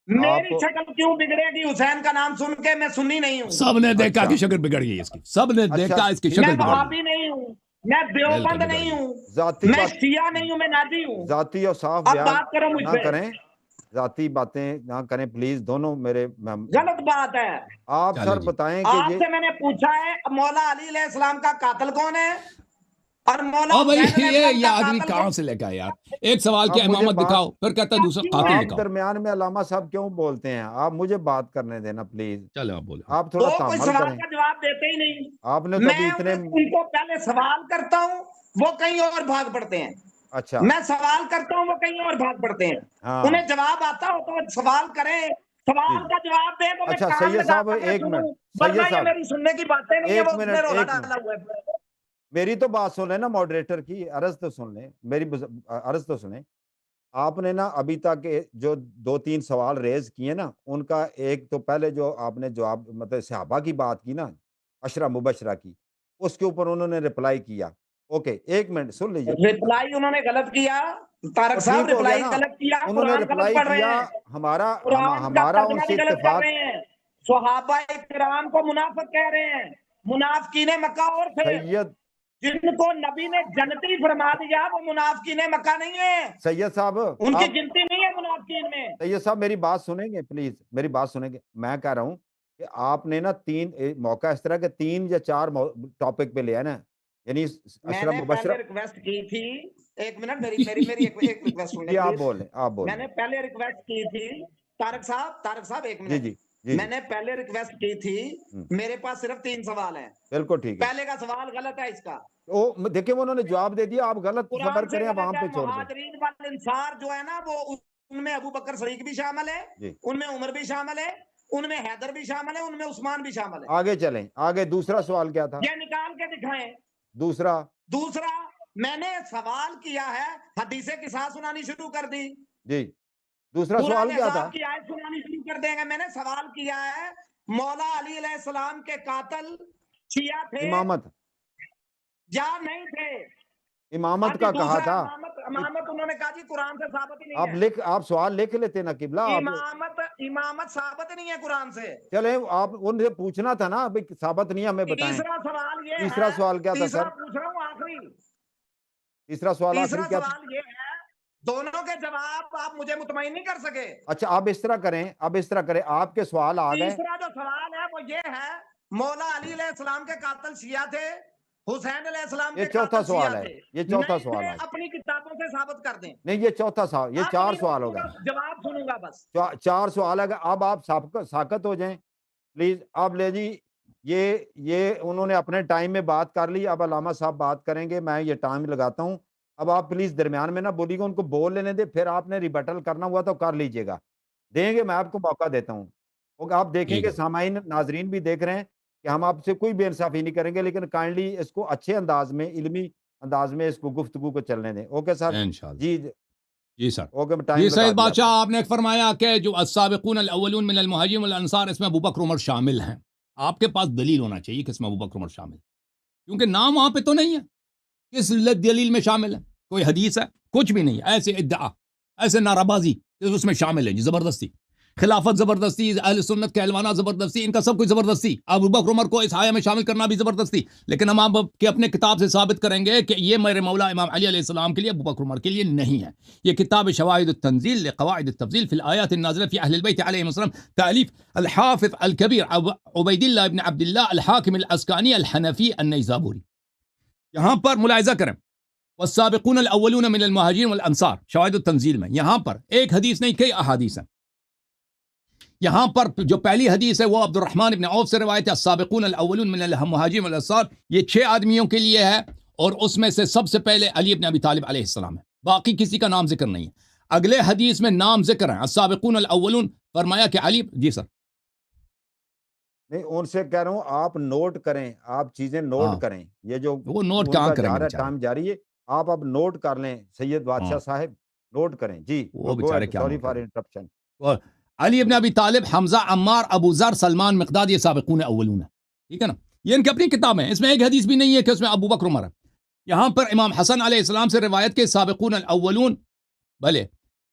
Speaker 3: میری شکل کیوں بگڑے گی حسین کا نام سن کے؟ میں سنی نہیں ہوں.
Speaker 1: سب نے دیکھا کہ شکل بگڑ گئی اس کی. سب نے دیکھا اس کی شکل بگڑ گئی.
Speaker 3: میں وہابی نہیں ہوں، میں دیوبند نہیں ہوں، میں شیعہ نہیں ہوں، میں نادی ہوں.
Speaker 2: ذاتی اور صاف بیان نہ کریں، ذاتی باتیں نہ کریں پلیز. دونوں میرے
Speaker 3: غلط بات ہے.
Speaker 2: آپ سر بتائیں کہ
Speaker 3: آپ سے میں نے پوچھا ہے مولا علی علیہ السلام کا قاتل کون ہے اور مولا
Speaker 1: یہ آدمی کہاں سے لے کے یار. ایک سوال کیا امامت دکھاؤ، پھر کہتا ہے دوسرا قاتل دکھاؤ.
Speaker 2: درمیان میں علامہ صاحب کیوں بولتے ہیں؟ آپ مجھے بات کرنے دینا پلیز.
Speaker 1: چلے آپ بولے.
Speaker 2: آپ تھوڑا تعامل کریں.
Speaker 3: سوال کا جواب دیتے ہی نہیں.
Speaker 2: آپ نے تو اتنے
Speaker 3: ان کو پہلے سوال کرتا ہوں وہ کہیں اور بھاگ پڑتے ہیں.
Speaker 2: اچھا
Speaker 3: میں سوال کرتا ہوں وہ کہیں اور بھاگ پڑتے ہیں. انہیں جواب آتا ہو تو سوال کریں، سوال کا جواب دیں تو.
Speaker 2: اچھا سید صاحب ایک منٹ. سید صاحب
Speaker 3: میری سننے کی باتیں نہیں
Speaker 2: ہیں. میری تو بات سن لیں نا، ماڈریٹر کی عرض تو سن لیں، میری عرض تو سنیں. آپ نے نا ابھی تک جو 2-3 سوال ریز کیے نا، ان کا ایک تو پہلے جو آپ نے جواب مطلب صحابہ کی بات کی نا، عشرہ مبشرہ کی، اس کے اوپر انہوں نے رپلائی کیا. اوکے ایک منٹ سن لیجیے.
Speaker 3: رپلائی انہوں نے غلط کیا. طارق صاحب رپلائی غلط کیا.
Speaker 2: انہوں نے رپلائی کیا. ہمارا ان سے اتفاق.
Speaker 3: صحابہ کرام کو منافق کہہ رہے ہیں. منافقین مکہ اور تھے. جن کو نبی نے جنتی فرما دیا وہ منافقین مکہ نہیں ہے،
Speaker 2: سید صاحب
Speaker 3: ان کی گنتی نہیں ہے منافقین میں۔
Speaker 2: سید صاحب میری بات سنیں گے پلیز، میری بات سنیں گے. میں کہہ رہا ہوں کہ آپ نے نا موقع اس طرح کے 3 یا 4 ٹاپک پہ لیا نا، یعنی
Speaker 3: میں
Speaker 2: اشرف
Speaker 3: نے
Speaker 2: مبشرہ.
Speaker 3: پہلے ریکویسٹ کی تھی، ایک منٹ میری ایک ریکویسٹ سن لیں
Speaker 2: جی آپ
Speaker 3: پلیز۔
Speaker 2: بولیں، آپ
Speaker 3: میں
Speaker 2: بولیں.
Speaker 3: نے پہلے ریکویسٹ کی تھی، طارق صاحب ایک
Speaker 2: جی
Speaker 3: منٹ،
Speaker 2: جی جی
Speaker 3: میں نے پہلے ریکویسٹ کی تھی،
Speaker 2: ہم،
Speaker 3: میرے پاس صرف 3 سوال ہیں۔
Speaker 2: بالکل ٹھیک ہے.
Speaker 3: پہلے کا سوال غلط ہے اس کا،
Speaker 2: وہ دیکھیں انہوں نے جواب دے دیا، آپ غلط صبر
Speaker 3: قرآن سے
Speaker 2: کریں،
Speaker 3: غلط
Speaker 2: عوام
Speaker 3: ہے۔
Speaker 2: پہ چھوڑ دیں.
Speaker 3: مہاجرین والانصار جو ہے نا وہ ان میں ابو بکر صدیق بھی شامل ہے،
Speaker 2: جی
Speaker 3: ان میں عمر بھی شامل ہے، ان میں حیدر بھی شامل ہے، ان میں عثمان بھی شامل ہے۔
Speaker 2: آگے چلیں، آگے دوسرا سوال کیا تھا؟
Speaker 3: یہ نکال کے دکھائیں۔
Speaker 2: دوسرا
Speaker 3: دوسرا، میں نے سوال کیا ہے، حدیث قصاص سنانی شروع کر دی،
Speaker 2: جی دوسرا
Speaker 3: قرآن
Speaker 2: سوال کیا تھا؟
Speaker 3: احزاب کی آیت سنانی شروع کر دیں گے۔ میں نے سوال کیا ہے، مولا علی علیہ السلام کے قاتل شیعہ تھے
Speaker 2: امامت
Speaker 3: یا نہیں تھے؟ ہاں
Speaker 2: امامت
Speaker 3: جی،
Speaker 2: کا کہا
Speaker 3: دوسرا
Speaker 2: تھا.
Speaker 3: امامت انہوں نے کہا جی قرآن سے ثابت ہی نہیں ہے۔
Speaker 2: آپ سوال لکھ لیتے نا قبلہ. آپ
Speaker 3: امامت ثابت نہیں ہے قرآن سے۔
Speaker 2: چلیں، آپ ان سے پوچھنا تھا نا، ابھی ثابت نہیں ہمیں بتائیں.
Speaker 3: تیسرا سوال یہ
Speaker 2: تیسرا
Speaker 3: ہے،
Speaker 2: سوال کیا تھا
Speaker 3: تیسرا
Speaker 2: سر؟
Speaker 3: پوچھ رہا ہوں آخری،
Speaker 2: تیسرا سوال آخری
Speaker 3: تیسرا
Speaker 2: کیا تھا؟
Speaker 3: سوال یہ ہے، دونوں کے جواب آپ مجھے مطمئن نہیں کر سکے۔
Speaker 2: اچھا اب اس طرح کریں، آپ کے سوال آ گئے.
Speaker 3: تیسرا جو سوال ہے وہ یہ ہے، مولا علی علیہ السلام کے قاتل شیعہ تھے، حسین علیہ السلام
Speaker 2: یہ
Speaker 3: کے
Speaker 2: چوتھا
Speaker 3: قاتل
Speaker 2: سوال
Speaker 3: شیعہ
Speaker 2: ہے،
Speaker 3: تھے،
Speaker 2: یہ چوتھا
Speaker 3: نہیں
Speaker 2: سوال
Speaker 3: تھے،
Speaker 2: ہے.
Speaker 3: اپنی کتابوں سے ثابت کر دیں۔
Speaker 2: نہیں یہ چوتھا سوال، یہ
Speaker 3: اب
Speaker 2: 4
Speaker 3: نہیں
Speaker 2: سوال ہو
Speaker 3: سنوں
Speaker 2: گئے.
Speaker 3: گا، جواب سنوں گا بس۔
Speaker 2: 4 سوال ہے. اب آپ ساکت ہو جائیں پلیز. اب لے جی، یہ انہوں نے اپنے ٹائم میں بات کر لی، اب علامہ صاحب بات کریں گے، میں یہ ٹائم لگاتا ہوں. اب آپ پلیز درمیان میں نہ بولیے گا، ان کو بول لینے دے، پھر آپ نے ریبٹل کرنا ہوا تو کر لیجئے گا. دیں گے، میں آپ کو موقع دیتا ہوں. آپ دیکھیں
Speaker 1: ٹھیک
Speaker 2: کہ
Speaker 1: ہے
Speaker 2: سامعین ناظرین بھی دیکھ رہے ہیں کہ ہم آپ سے کوئی بے انصافی نہیں کریں گے، لیکن کائنڈلی اس کو اچھے انداز میں، علمی انداز میں اس کو گفتگو کو چلنے دیں. Okay sir?
Speaker 1: انشاءاللہ.
Speaker 2: جی
Speaker 1: جی سر.
Speaker 2: اوکے،
Speaker 1: جی
Speaker 2: ٹائم لگا
Speaker 1: سید
Speaker 2: دیا
Speaker 1: بادشاہ،
Speaker 2: آپ نے.
Speaker 1: آپ نے فرمایا کہ جو السابقون الاولون من المہاجرین والانصار، اس میں ابوبکر عمر شامل ہیں. آپ کے پاس دلیل ہونا چاہیے کہ اس میں ابوبکر عمر شامل، کیونکہ نام وہاں پہ تو نہیں ہے. کس دلیل میں شامل ہے؟ کوئی حدیث ہے؟ کچھ بھی نہیں. ایسے ادعا، ایسے نعرہ بازی اس میں شامل ہے جی. زبردستی خلافت، زبردستی اہل سنت کہلوانا، زبردستی، ان کا سب کچھ زبردستی. ابوبکر عمر کو اس آیہ میں شامل کرنا بھی زبردستی. لیکن ہم آپ کے اپنے کتاب سے ثابت کریں گے کہ یہ میرے مولا امام علی علیہ السلام کے لیے، ابوبکر عمر کے لیے نہیں ہے. یہ کتاب شواہد التنزیل لقواعد التفضیل فی الآیات النازلہ فی اہل البیت علیہم السلام، تالیف الحافظ الکبیر عبید اللہ ابن عبداللہ الحاکم الاسکانی الحنفی النیسابوری. یہاں پر ملاحظہ کریں، والسابقون الاولون من المہاجرین والانصار، شواہد التنزیل میں یہاں پر ایک حدیث نہیں، کئی احادیث ہیں. یہاں پر جو پہلی حدیث ہے وہ عبد الرحمن ابن عوف سے روایت ہے، السابقون الاولون من المہاجرین والانصار، یہ 6 آدمیوں کے لیے ہے، اور اس میں سے سب سے پہلے علی ابن ابی طالب علیہ السلام ہے. باقی کسی کا نام ذکر نہیں ہے. اگلے حدیث میں نام ذکر ہے، السابقون الاولون، فرمایا کہ علی. جی سر.
Speaker 2: نہیں، ان سے کہہ رہا ہوں آپ نوٹ کریں، آپ چیزیں نوٹ کریں. یہ جو
Speaker 1: وہ نوٹ
Speaker 2: ان
Speaker 1: کہاں
Speaker 2: کا
Speaker 1: کریں
Speaker 2: جا
Speaker 1: گے
Speaker 2: رہا ہے،
Speaker 1: بیچارے؟
Speaker 2: ٹائم جاری ہے، آپ اب نوٹ کر لیں سید بادشاہ صاحب، نوٹ کریں. جی
Speaker 1: وہ بیچارے کیا
Speaker 2: سوری
Speaker 1: نوٹ
Speaker 2: فار
Speaker 1: کریں؟
Speaker 2: انٹرپشن.
Speaker 1: اور علی ابن ابی طالب، حمزہ، عمار، ابو ذر، سلمان، مقداد، یہ سابقون اولون ہے. ٹھیک ہے نا؟ یہ ان کی اپنی کتاب ہے، اس میں ایک حدیث بھی نہیں ہے کہ اس میں ابو بکر عمر ہے. یہاں پر امام حسن علیہ السلام سے روایت کے سابقون الاولون، بھلے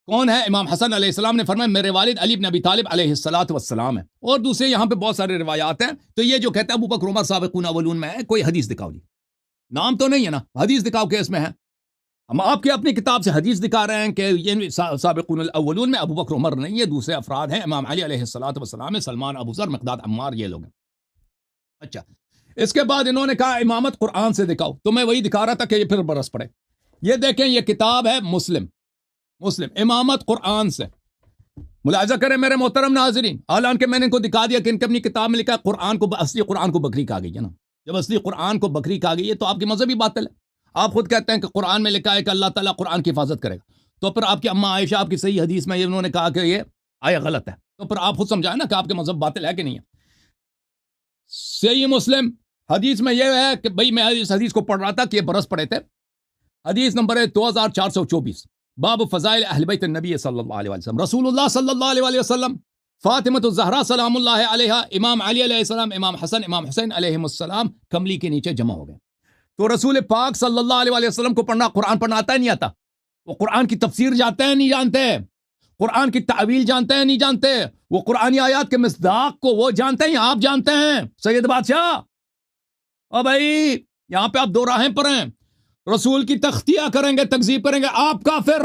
Speaker 1: کون ہے؟ امام حسن علیہ السلام نے فرمایا میرے والد علی ابن ابی طالب علیہ الصلوۃ والسلام ہے. اور دوسرے یہاں پہ بہت سارے روایات ہیں. تو یہ جو کہتا ہے ابو بکر عمر سابقون اولون میں ہے، کوئی حدیث دکھاؤ جی. نام تو نہیں ہے نا، حدیث دکھاؤ کہ اس میں ہے. ہم آپ کی اپنی کتاب سے حدیث دکھا رہے ہیں کہ یہ سابقون الاولون میں ابو بکر عمر نہیں ہے، دوسرے افراد ہیں، امام علی علیہ الصلوۃ والسلام، سلمان، ابو ذر، مقداد، عمار، یہ لوگ ہیں. اچھا، اس کے بعد انہوں نے کہا امامت قرآن سے دکھاؤ، تو میں وہی دکھا رہا تھا کہ یہ پھر برس پڑے. یہ دیکھیں، یہ کتاب ہے مسلم، امامت قرآن سے. ملاحظہ کریں میرے محترم ناظرین، حالانکہ میں نے ان کو دکھا دیا کہ ان کی اپنی کتاب میں لکھا ہے قرآن کو، اصلی قرآن کو بکری کہا گئی ہے نا. جب اصلی قرآن کو بکری کہا گئی ہے تو آپ کی مذہبی باطل ہے. آپ خود کہتے ہیں کہ قرآن میں لکھا ہے کہ اللہ تعالیٰ قرآن کی حفاظت کرے گا، تو پھر آپ کی اماں عائشہ آپ کی صحیح حدیث میں انہوں نے کہا کہ یہ آیا غلط ہے، تو پھر آپ خود سمجھائیں نا کہ آپ کے مذہب باطل ہے کہ نہیں ہے. صحیح مسلم حدیث میں یہ ہے کہ بھئی میں اس حدیث کو پڑھ رہا تھا کہ یہ برس پڑے تھے. حدیث نمبر ہے 2424، باب فضائل اہل بیت النبی صلی اللہ علیہ وسلم. رسول اللہ صلی اللہ علیہ وسلم، فاطمۃ الزہرا سلام اللہ علیہا، امام علی علیہ السلام، امام حسن، امام حسین علیہ السلام کملی کے نیچے جمع ہو گئے. تو رسول پاک صلی اللہ علیہ وسلم کو پڑھنا، قرآن پڑھنا آتا ہے نہیں آتا؟ وہ قرآن کی تفسیر جانتے ہیں نہیں جانتے؟ قرآن کی تعویل جانتے ہیں نہیں جانتے؟ وہ قرآنی آیات کے مصداق کو وہ جانتے ہیں، آپ جانتے ہیں سید بادشاہ؟ او بھائی یہاں پہ آپ دو راہیں پر ہیں. رسول کی تختیہ کریں گے, تکذیب کریں گے, آپ کافر.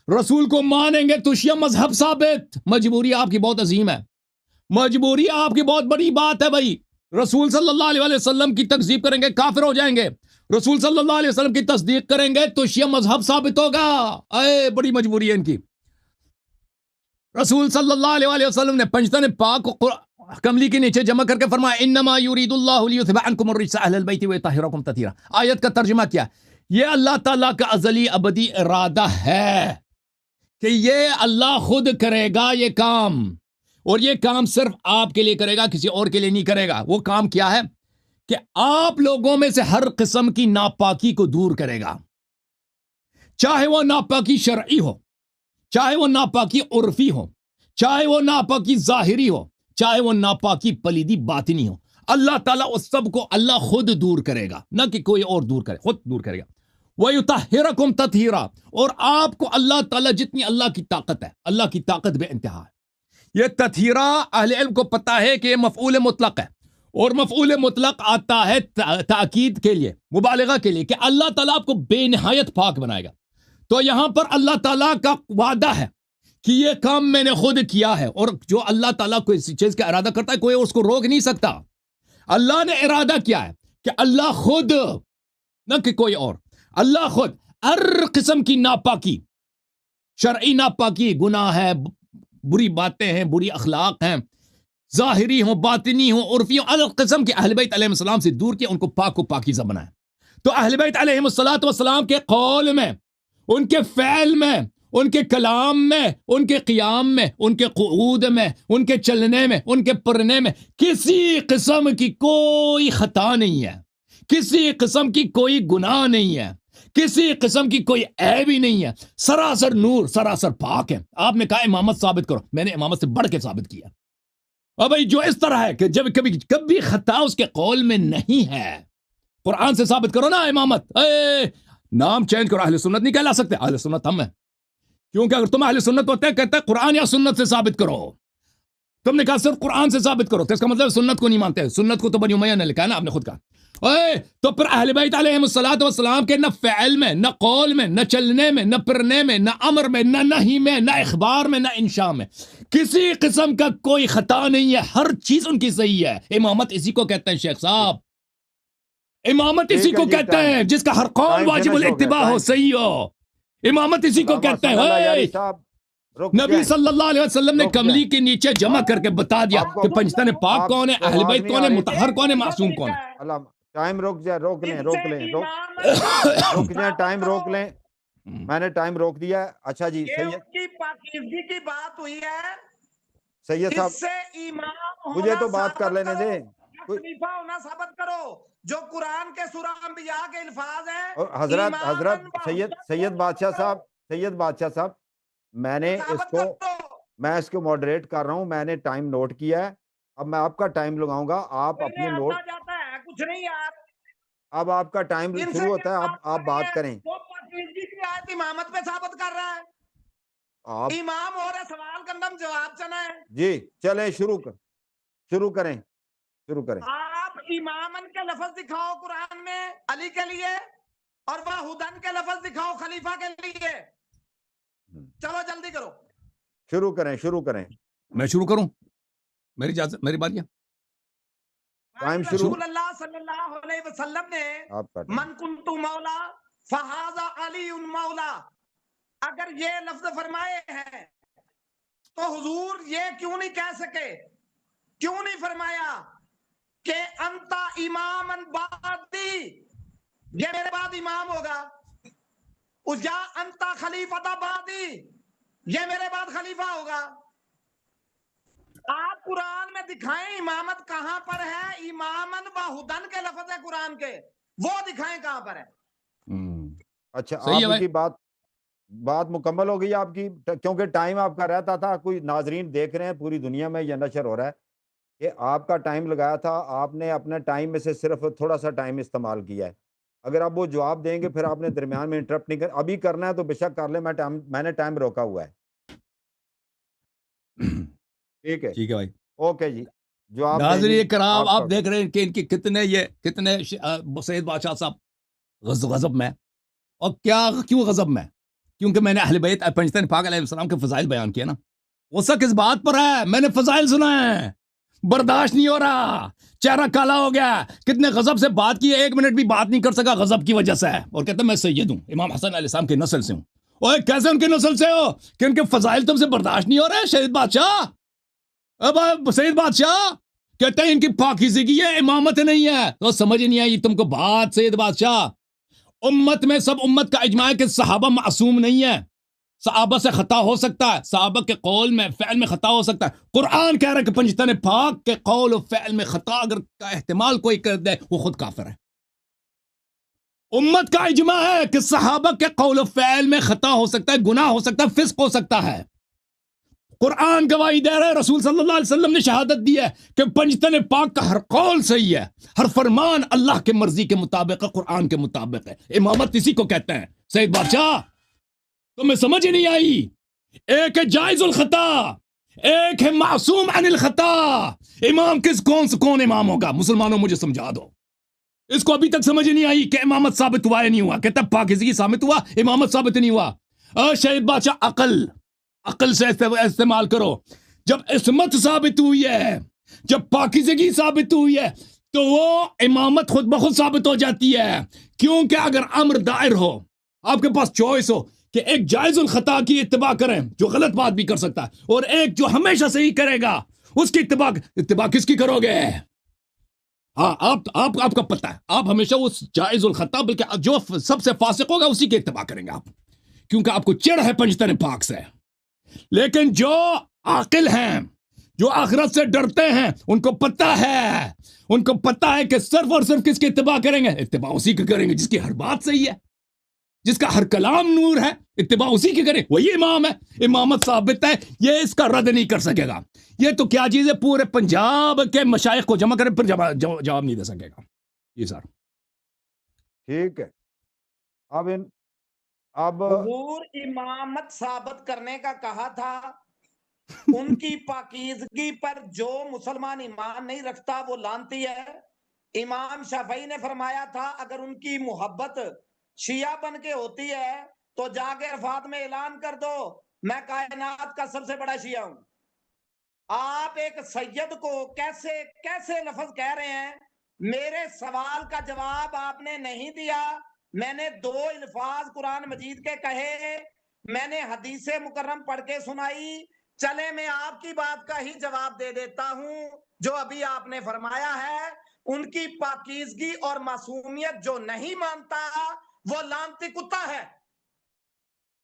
Speaker 1: رسول کو مانیں گے تو شیعہ مذہب ثابت. مجبوری آپ کی بہت عظیم ہے, مجبوری آپ کی بہت بڑی بات ہے بھائی. رسول صلی اللہ علیہ وسلم کی تکذیب کریں گے, کافر ہو جائیں گے. رسول صلی اللہ علیہ وسلم کی تصدیق کریں گے تو شیعہ مذہب ثابت ہوگا. اے بڑی مجبوری ہے ان کی. رسول صلی اللہ علیہ وسلم نے پنجتن پاک کو کملی کے نیچے جمع کر کے فرمایا انما یرید اللہ لیذھب عنکم الرجس اہل البیت ویطہرکم تطہیرا. آیت کا ترجمہ کیا؟ یہ اللہ تعالیٰ کا ازلی ابدی ارادہ ہے کہ یہ اللہ خود کرے گا یہ کام, اور یہ کام صرف آپ کے لیے کرے گا, کسی اور کے لیے نہیں کرے گا. وہ کام کیا ہے؟ کہ آپ لوگوں میں سے ہر قسم کی ناپاکی کو دور کرے گا, چاہے وہ ناپاکی شرعی ہو, چاہے وہ ناپاکی عرفی ہو, چاہے وہ ناپاکی ظاہری ہو, چاہے وہ ناپاکی پلیدی باطنی ہو. اللہ تعالیٰ اس سب کو اللہ خود دور کرے گا, نہ کہ کوئی اور دور کرے, خود دور کرے گا. وَيُطَهِّرَكُمْ تَطْهِيرًا, اور آپ کو اللہ تعالیٰ جتنی اللہ کی طاقت ہے, اللہ کی طاقت بے انتہا ہے. یہ تطہیرہ اہل علم کو پتہ ہے کہ یہ مفعول مطلق ہے, اور مفعول مطلق آتا ہے تاکید کے لیے, مبالغہ کے لیے, کہ اللہ تعالیٰ آپ کو بے نہایت پاک بنائے گا. تو یہاں پر اللہ تعالیٰ کا وعدہ ہے کہ یہ کام میں نے خود کیا ہے, اور جو اللہ تعالیٰ کو اس چیز کا ارادہ کرتا ہے کوئی اس کو روک نہیں سکتا. اللہ نے ارادہ کیا ہے کہ اللہ خود, نہ کہ کوئی اور, اللہ خود ہر قسم کی ناپاکی, شرعی ناپاکی, گناہ ہے, بری باتیں ہیں, بری اخلاق ہیں, ظاہری ہوں, باطنی ہوں, عرفی ہوں, ہر قسم کے اہل بیت علیہ السلام سے دور کیا, ان کو پاک و پاکیزہ بنائے. تو اہل بیت علیہ السلام کے قول میں, ان کے فعل میں, ان کے کلام میں, ان کے قیام میں, ان کے قعود میں, ان کے چلنے میں, ان کے پرنے میں کسی قسم کی کوئی خطا نہیں ہے, کسی قسم کی کوئی گناہ نہیں ہے, کسی قسم کی کوئی عیب ہی نہیں ہے. سراسر نور, سراسر پاک ہے. آپ نے کہا امامت ثابت کرو, میں نے امامت سے بڑھ کے ثابت کیا. اور بھائی جو اس طرح ہے کہ جب کبھی خطا اس کے قول میں نہیں ہے, قرآن سے ثابت کرو نا امامت. نام چینج کرو, اہل سنت نہیں کہلا سکتے, اہل سنت ہم ہیں. کیونکہ اگر تم اہل سنت ہوتے ہیں, کہتے ہیں قرآن یا سنت سے ثابت کرو. تم نے کہا صرف قرآن سے ثابت کرو, تو اس کا مطلب سنت کو نہیں مانتے. سنت کو تو بنی امیہ نے لکھا ہے نا, آپ نے خود کہا. تو پھر اہل بیت علیہ السلام کے نہ فعل میں, نہ قول میں, نہ چلنے میں, نہ پرنے میں, نہ امر میں, نہ نہی میں, نہ اخبار میں, نہ انشاء میں کسی قسم کا کوئی خطا نہیں ہے. ہر چیز ان کی صحیح ہے. امامت اسی کو کہتے ہیں شیخ صاحب, امامت اسی کو کہتے ہیں جس کا ہر قول واجب الاتباع ہو, صحیح ہو. امامت اسی کو کہتے ہیں. نبی صلی اللہ علیہ وسلم نے کملی کے نیچے جمع کر کے بتا دیا کہ پنجتن پاک کون ہے, اہل بیت کون ہے, مطہر کون ہے, معصوم کون ہے.
Speaker 2: ٹائم روک جائے, روک لیں رک جائیں, ٹائم روک لیں. میں نے ٹائم روک دیا ہے. اچھا جی,
Speaker 3: کی پاکیزگی کی بات ہوئی ہے,
Speaker 2: سید
Speaker 3: اس سے امام
Speaker 2: مجھے تو بات کر لینے دیں.
Speaker 3: خلیفہ ہونا ثابت کرو, جو قرآن کے سورہ انبیاء کے الفاظ ہیں.
Speaker 2: حضرت سید بادشاہ صاحب, میں اس کو ماڈریٹ کر رہا ہوں, میں نے ٹائم نوٹ کیا ہے. اب میں آپ کا ٹائم لگاؤں گا, آپ اپنے نوٹ,
Speaker 3: کچھ نہیں یار,
Speaker 2: اب آپ کا ٹائم شروع ہوتا ہے, آپ بات کریں.
Speaker 3: امامت پہ ثابت کر رہا ہے,
Speaker 2: آپ
Speaker 3: امام ہو رہا, سوال کرنا, جواب چنا ہے.
Speaker 2: جی چلیں, شروع کریں.
Speaker 3: آپ امامن کے لفظ دکھاؤ قرآن میں علی کے لیے, اور وحدن کے لفظ دکھاؤ خلیفہ کے لیے. چلو جلدی کرو,
Speaker 2: شروع کریں.
Speaker 1: میں شروع کروں, میری اجازت, میری بات.
Speaker 2: ٹائم شروع.
Speaker 3: رسول اللہ صلی اللہ علیہ وسلم نے من کنتو مولا فہذا علی مولا, اگر یہ لفظ فرمائے ہیں تو حضور یہ کیوں نہیں کہہ سکے, کیوں نہیں فرمایا کہ انتا امامن بعدی, یہ میرے بعد امام ہوگا, یا انتا خلیفۃ بعدی, یہ میرے بعد خلیفہ ہوگا. آپ قرآن میں دکھائیں امامت کہاں پر ہے, امامن وحدن کے لفظ ہے قرآن کے, وہ دکھائیں کہاں پر ہے.
Speaker 2: اچھا, آپ کی بات مکمل ہو گئی آپ کی, کیونکہ ٹائم آپ کا رہتا تھا. کوئی ناظرین دیکھ رہے ہیں, پوری دنیا میں یہ نشر ہو رہا ہے کہ آپ کا ٹائم لگایا تھا, آپ نے اپنے ٹائم میں سے صرف تھوڑا سا ٹائم استعمال کیا ہے. اگر آپ وہ جواب دیں گے پھر آپ نے درمیان میں انٹرپٹ نہیں ابھی کرنا ہے تو بے شک کر لیں, میں نے ٹائم روکا ہوا ہے. ٹھیک ہے
Speaker 1: بھائی,
Speaker 2: اوکے جی. جو آپ
Speaker 1: ناظرین کرام
Speaker 2: آپ
Speaker 1: آپ دیکھ رہے ہیں کہ ان کی کتنے سید بادشاہ صاحب غضب میں، اور کیوں غضب میں؟ کیونکہ میں نے اہل بیت پنجتن پاک علیہ السلام کے فضائل بیان کیے نا. غصہ کس بات پر ہے؟ میں نے فضائل سنا ہے، برداشت نہیں ہو رہا، چہرہ کالا ہو گیا. کتنے غضب سے بات کی، 1 منٹ بھی بات نہیں کر سکا غضب کی وجہ سے، اور کہتا میں سید ہوں، امام حسن علیہ السلام کی نسل سے ہوں. اوے کیسے ان کی نسل سے ہو کہ ان کے فضائل تم سے برداشت نہیں ہو رہے؟ شہید بادشاہ، اب سید بادشاہ کہتے ہیں ان کی پاکیزگی ہے، امامت نہیں ہے. تو سمجھ نہیں آئی تم کو بات سید بادشاہ. امت میں سب امت کا اجماع ہے کہ صحابہ معصوم نہیں ہے. صحابہ سے خطا ہو سکتا ہے، صحابہ کے قول میں فعل میں خطا ہو سکتا ہے. قرآن کہہ رہا ہے کہ پنجتن پاک کے قول و فعل میں خطا اگر کا احتمال کوئی کر دے وہ خود کافر ہے. امت کا اجماع ہے کہ صحابہ کے قول و فعل میں خطا ہو سکتا ہے، گناہ ہو سکتا ہے، فسق ہو سکتا ہے. قرآن گواہی دے رہا ہے، رسول صلی اللہ علیہ وسلم نے شہادت دی ہے کہ پنجتن پاک کا ہر قول صحیح ہے، ہر فرمان اللہ کے مرضی کے مطابق ہے، قرآن کے مطابق ہے. امامت اسی کو کہتے ہیں. سید بادشاہ تمہیں سمجھ نہیں آئی، ایک ہے جائز الخطا، ایک ہے معصوم عن الخطا. امام کون امام ہوگا؟ مسلمانوں مجھے سمجھا دو. اس کو ابھی تک سمجھ نہیں آئی کہ امامت ثابت ہوا یا نہیں ہوا. کہتا پاکیزگی ثابت ہوا، امامت ثابت نہیں ہوا. شہید بادشاہ عقل سے استعمال کرو. جب عصمت ثابت ہوئی ہے، جب پاکیزگی ثابت ہوئی ہے، تو وہ امامت خود بخود ثابت ہو جاتی ہے. کیونکہ اگر امر دائر ہو، آپ کے پاس چوائس ہو کہ ایک جائز الخطا کی اتباع کریں جو غلط بات بھی کر سکتا ہے، اور ایک جو ہمیشہ صحیح کرے گا، اس کی اتباع کس کی کرو گے؟ ہاں آپ کا پتہ ہے، آپ ہمیشہ اس جائز الخطا بلکہ جو سب سے فاسق ہوگا اسی کی اتباع کریں گے آپ، کیونکہ آپ کو چڑ ہے پنجتن پاک سے. لیکن جو عاقل ہیں، جو آخرت سے ڈرتے ہیں، ان کو پتہ ہے کہ صرف اور صرف کس کی اتباع کریں گے؟ اتباع اسی کی کریں گے جس کی ہر بات صحیح ہے، جس کا ہر کلام نور ہے. اتباع اسی کی کریں، وہی امام ہے. امامت ثابت ہے، یہ اس کا رد نہیں کر سکے گا. یہ تو کیا چیز ہے، پورے پنجاب کے مشائخ کو جمع کرے پھر جواب نہیں دے سکے گا. جی سر
Speaker 2: ٹھیک ہے. اب
Speaker 3: حضور امامت ثابت کرنے کا کہا تھا. ان کی پاکیزگی پر جو مسلمان ایمان نہیں رکھتا وہ لعنتی ہے. امام شافعی نے فرمایا تھا اگر ان کی محبت شیعہ بن کے ہوتی ہے تو جا کے عرفات میں اعلان کر دو میں کائنات کا سب سے بڑا شیعہ ہوں. آپ ایک سید کو کیسے لفظ کہہ رہے ہیں؟ میرے سوال کا جواب آپ نے نہیں دیا. میں نے 2 الفاظ قرآن مجید کے کہے، میں نے حدیث مکرم پڑھ کے سنائی. چلے میں آپ کی بات کا ہی جواب دے دیتا ہوں. جو ابھی آپ نے فرمایا ہے ان کی پاکیزگی اور معصومیت جو نہیں مانتا وہ لعنتی کتا ہے.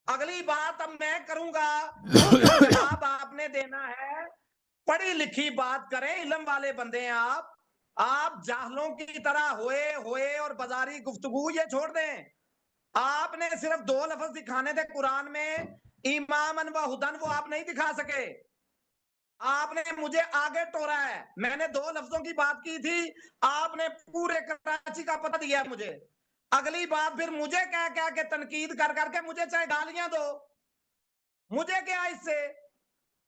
Speaker 3: اگلی بات اب میں کروں گا، اس کا جواب آپ نے دینا ہے. پڑھی لکھی بات کریں، علم والے بندے ہیں آپ جاہلوں کی طرح ہوئے اور بازاری گفتگو یہ چھوڑ دیں. آپ نے صرف 2 لفظ دکھانے تھے قرآن میں، امامن و ہدن، وہ آپ نہیں دکھا سکے. آپ نے مجھے آگے ٹورا ہے. میں نے 2 لفظوں کی بات کی تھی، آپ نے پورے کراچی کا پتہ دیا مجھے. اگلی بات پھر مجھے کہہ کے تنقید کر کے مجھے چاہے گالیاں دو، مجھے کیا اس سے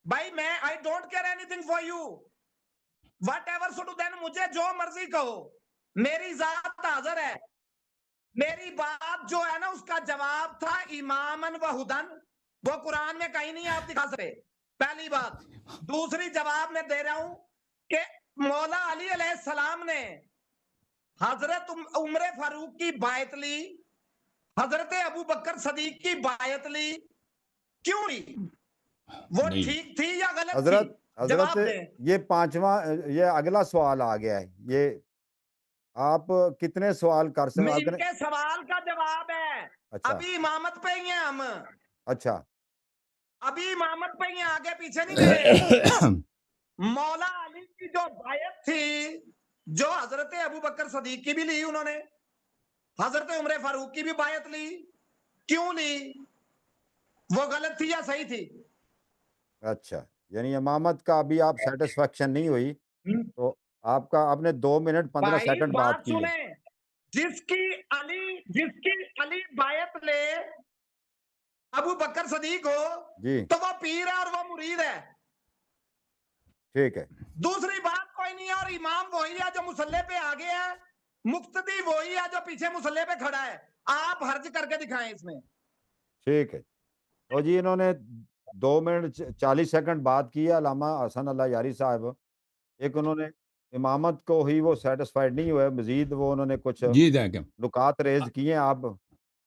Speaker 3: بھائی؟ میں I don't care anything for you whatever so do then، مجھے جو مرضی کہو، میری ذات حاضر ہے. میری بات جو ہے نا اس کا جواب تھا امامن و ہدن، وہ قرآن میں کہیں نہیں آپ دکھا سکتے. پہلی بات. دوسری جواب میں دے رہا ہوں کہ مولا علی علیہ السلام نے حضرت عمر فاروق کی بیعت لی، حضرت ابو بکر صدیق کی بیعت لی، کیوں لی؟ وہ ٹھیک تھی یا غلط تھی؟
Speaker 2: حضرت
Speaker 3: جواب دیں.
Speaker 2: یہ 5واں، یہ اگلا سوال آ گیا ہے. یہ آپ کتنے سوال کر سکتے؟
Speaker 3: ان کے سوال کا جواب ہے.
Speaker 2: اچھا
Speaker 3: ابھی امامت پہ ہی ہیں ہم،
Speaker 2: اچھا
Speaker 3: ابھی امامت پہ ہی ہیں، آگے پیچھے نہیں گئے. مولا علی کی جو بیعت تھی، جو حضرت ابو بکر صدیق کی بھی لی انہوں نے، حضرت عمر فاروق کی بھی بیعت لی، کیوں لی؟ وہ غلط تھی یا صحیح تھی؟
Speaker 2: اچھا، یعنی امامت کا ابھی آپ سیٹسفیکشن نہیں ہوئی تو آپ نے 2 منٹ 15 سیکنڈ بات کی ہے.
Speaker 3: سنیں، جس کی علی بیعت لے ابو بکر صدیق ہو
Speaker 2: جی
Speaker 3: تو وہ پیر ہے اور وہ مرید ہے.
Speaker 2: ٹھیک ہے.
Speaker 3: دوسری بات کوئی نہیں ہے، اور امام وہی ہے جو مسلح پہ آگے ہے، مقتدی وہی ہے جو پیچھے مسلح پہ کھڑا ہے. آپ حرج کر کے دکھائیں اس میں.
Speaker 2: ٹھیک ہے. تو جی انہوں نے 2 منٹ 40 سیکنڈ بات کی ہے علامہ حسن اللہ یاری صاحب. ایک انہوں نے امامت کو ہی وہ سیٹسفائیڈ نہیں ہوئے، مزید وہ انہوں نے کچھ
Speaker 1: جی دیکھیں
Speaker 2: نکات ریز کیے ہیں. آپ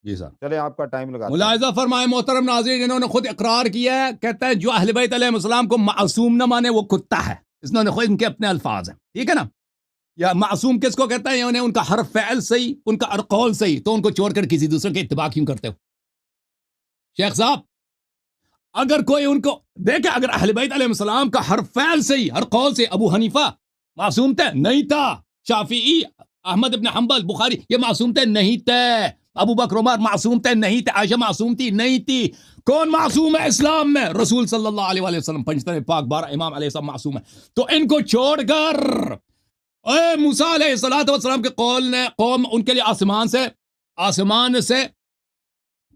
Speaker 1: جی سر
Speaker 2: چلے آپ کا ٹائم لگاتے ہیں.
Speaker 1: ملاحظہ فرمائے محترم ناظرین، انہوں نے خود اقرار کیا ہے، کہتا ہے جو اہل بیت علیہ السلام کو معصوم نہ مانے وہ کتا ہے. اس نے خود ان کے اپنے الفاظ ہیں، ٹھیک ہے نا. یا معصوم کس کو کہتا ہے؟ یعنی ان کا حرف فعل صحیح، ان کا قول صحیح، تو ان کو چھوڑ کر کسی دوسرے کے اتباع کیوں کرتے ہو؟ شیخ صاحب اگر کوئی ان کو دیکھے، اگر اہل بیت علیہ السلام کا حرف فعل صحیح، ہر قول سے، ابو حنیفہ معصوم تھے؟ نہیں تھا. شافعی، احمد ابن حنبل، بخاری یہ معصوم تھے؟ نہیں تھے. ابو بکر عمر معصوم تھے؟ نہیں تھے. عائشہ معصوم تھی؟ نہیں تھی. کون معصوم ہے اسلام میں؟ رسول صلی اللہ علیہ وآلہ وسلم. پنجتن پاک 12 امام علیہ السلام معصوم ہے. تو ان کو چھوڑ کر اے موسیٰ علیہ السلام کے قول نے، قوم ان کے لیے آسمان سے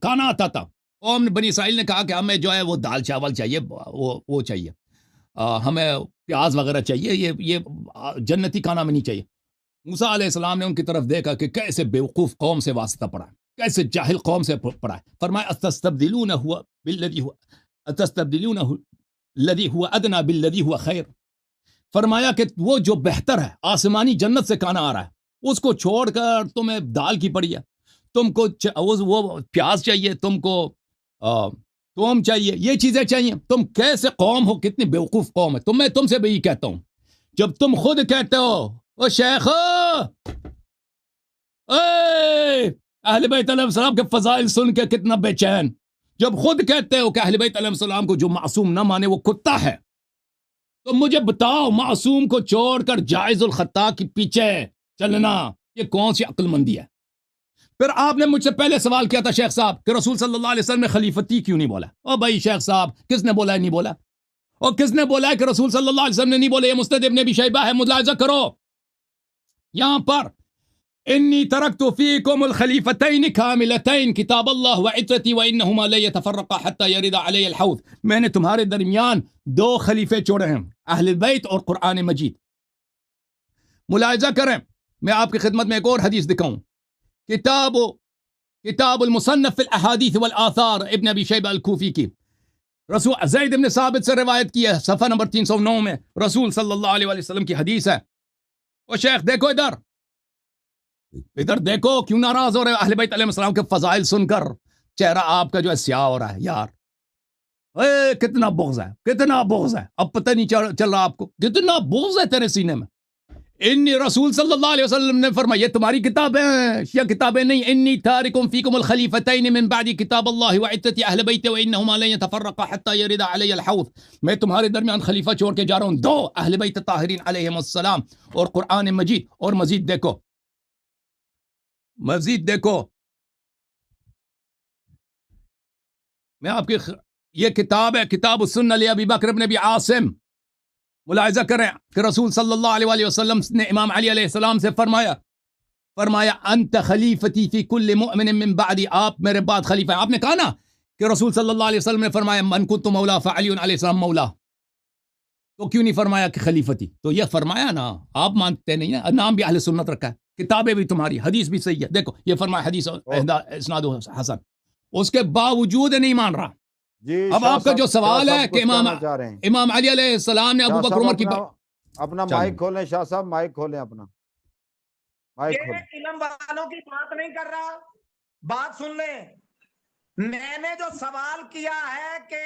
Speaker 1: کھانا آتا تھا. قوم بنی اسرائیل نے کہا کہ ہمیں جو ہے وہ دال چاول چاہیے، وہ چاہیے، ہمیں پیاز وغیرہ چاہیے، یہ جنتی کھانا میں نہیں چاہیے. موسیٰ علیہ السلام نے ان کی طرف دیکھا کہ کیسے بیوقوف قوم سے واسطہ پڑا ہے، کیسے جاہل قوم سے پڑا ہے. فرمایا اتستبدلونہ الذی هو ادنی بالذی هو خیر. فرمایا کہ وہ جو بہتر ہے، آسمانی جنت سے کھانا آ رہا ہے، اس کو چھوڑ کر تمہیں دال کی پڑی ہے، تم کو وہ پیاز چاہیے، تم کو توم چاہیے، یہ چیزیں چاہیے. تم کیسے قوم ہو، کتنی بیوقوف قوم ہے. میں تم سے بھی کہتا ہوں، جب تم خود کہتے ہو او شیخ اہل بیت علیہ السلام کے فضائل سن کے کتنا بے چین، جب خود کہتے ہو کہ اہل بیت علیہ السلام کو جو معصوم نہ مانے وہ کتا ہے، تو مجھے بتاؤ معصوم کو چھوڑ کر جائز الخطا کے پیچھے چلنا یہ کون سی عقل مندی ہے؟ پھر آپ نے مجھ سے پہلے سوال کیا تھا شیخ صاحب کہ رسول صلی اللہ علیہ وسلم نے خلیفتی کیوں نہیں بولا. او بھائی شیخ صاحب کس نے بولا ہے نہیں بولا؟ اور کس نے بولا ہے کہ رسول صلی اللہ علیہ وسلم نے نہیں بولا؟ یہ مستد ابن ابی شیبہ ہے، ملاحظہ کرو یہاں پر انی ترکت فیکم الخلیفتین کاملتین کتاب اللہ وعترتی وانہما لن یتفرقا حتی یرد علی الحوض. میں نے تمہارے درمیان 2 خلیفے چھوڑے ہیں، اہل بیت اور قرآن مجید. ملاحظہ کریں، میں آپ کی خدمت میں ایک اور حدیث دکھاؤں. کتاب المصنف فی الاحادیث والآثار ابن ابی شیبہ الکوفی کی، رسول زید بن ثابت سے روایت کی ہے، صفحہ نمبر 309 میں رسول صلی اللہ علیہ وسلم کی حدیث ہے. او شیخ دیکھو ادھر دیکھو، کیوں ناراض ہو رہے اہل بیت علیہ السلام کے فضائل سن کر؟ چہرہ آپ کا جو ہے سیاہ ہو رہا ہے یار. کتنا بغض ہے، کتنا بغض ہے. اب پتہ نہیں چل رہا آپ کو کتنا بغض ہے تیرے سینے میں. انی رسول صلی اللہ علیہ وسلم نے فرمایا یہ تمہاری کتابیں ہیں، یہ کتابیں نہیں. انی تارکم فیکم الخلیفتین من بعد کتاب اللہ وعترتی اہل بیت وانہما لن یتفرقا حتی یرد علی الحوض. میں تمہارے درمیان خلیفہ چھوڑ کے جا رہا ہوں 2 اہل بیت طاہرین علیہم السلام اور قرآن مجید. اور مزید دیکھو میں آپ کی یہ کتاب ہے کتاب السنہ لابی بکر بن ابی عاصم. ملاحظہ کریں کہ رسول صلی اللہ علیہ وآلہ وسلم نے امام علی علیہ السلام سے فرمایا انت خلیفتی فی کل مؤمن من بعدی، آپ میرے بعد خلیفہ ہیں. آپ نے کہا نا کہ رسول صلی اللہ علیہ وسلم نے فرمایا من کنت مولا فعلی علیہ السلام مولا، تو کیوں نہیں فرمایا کہ خلیفتی؟ تو یہ فرمایا نا، آپ مانتے نہیں نا، نام بھی اہل سنت رکھا ہے، کتابیں بھی تمہاری، حدیث بھی صحیح ہے. دیکھو یہ فرمایا حدیث اسناد حسن، اس کے باوجود نہیں مان رہا.
Speaker 2: جی
Speaker 1: اب آپ کا جو سوال ہے کہ امام علی علیہ السلام نے ابو بکر عمر کی
Speaker 2: اپنا مائک کھولیں شاہ صاحب، مائک کھولیں اپنا مائک کھولیں.
Speaker 3: علم والوں کی بات نہیں کر رہا، بات سن لیں. میں نے جو سوال کیا ہے کہ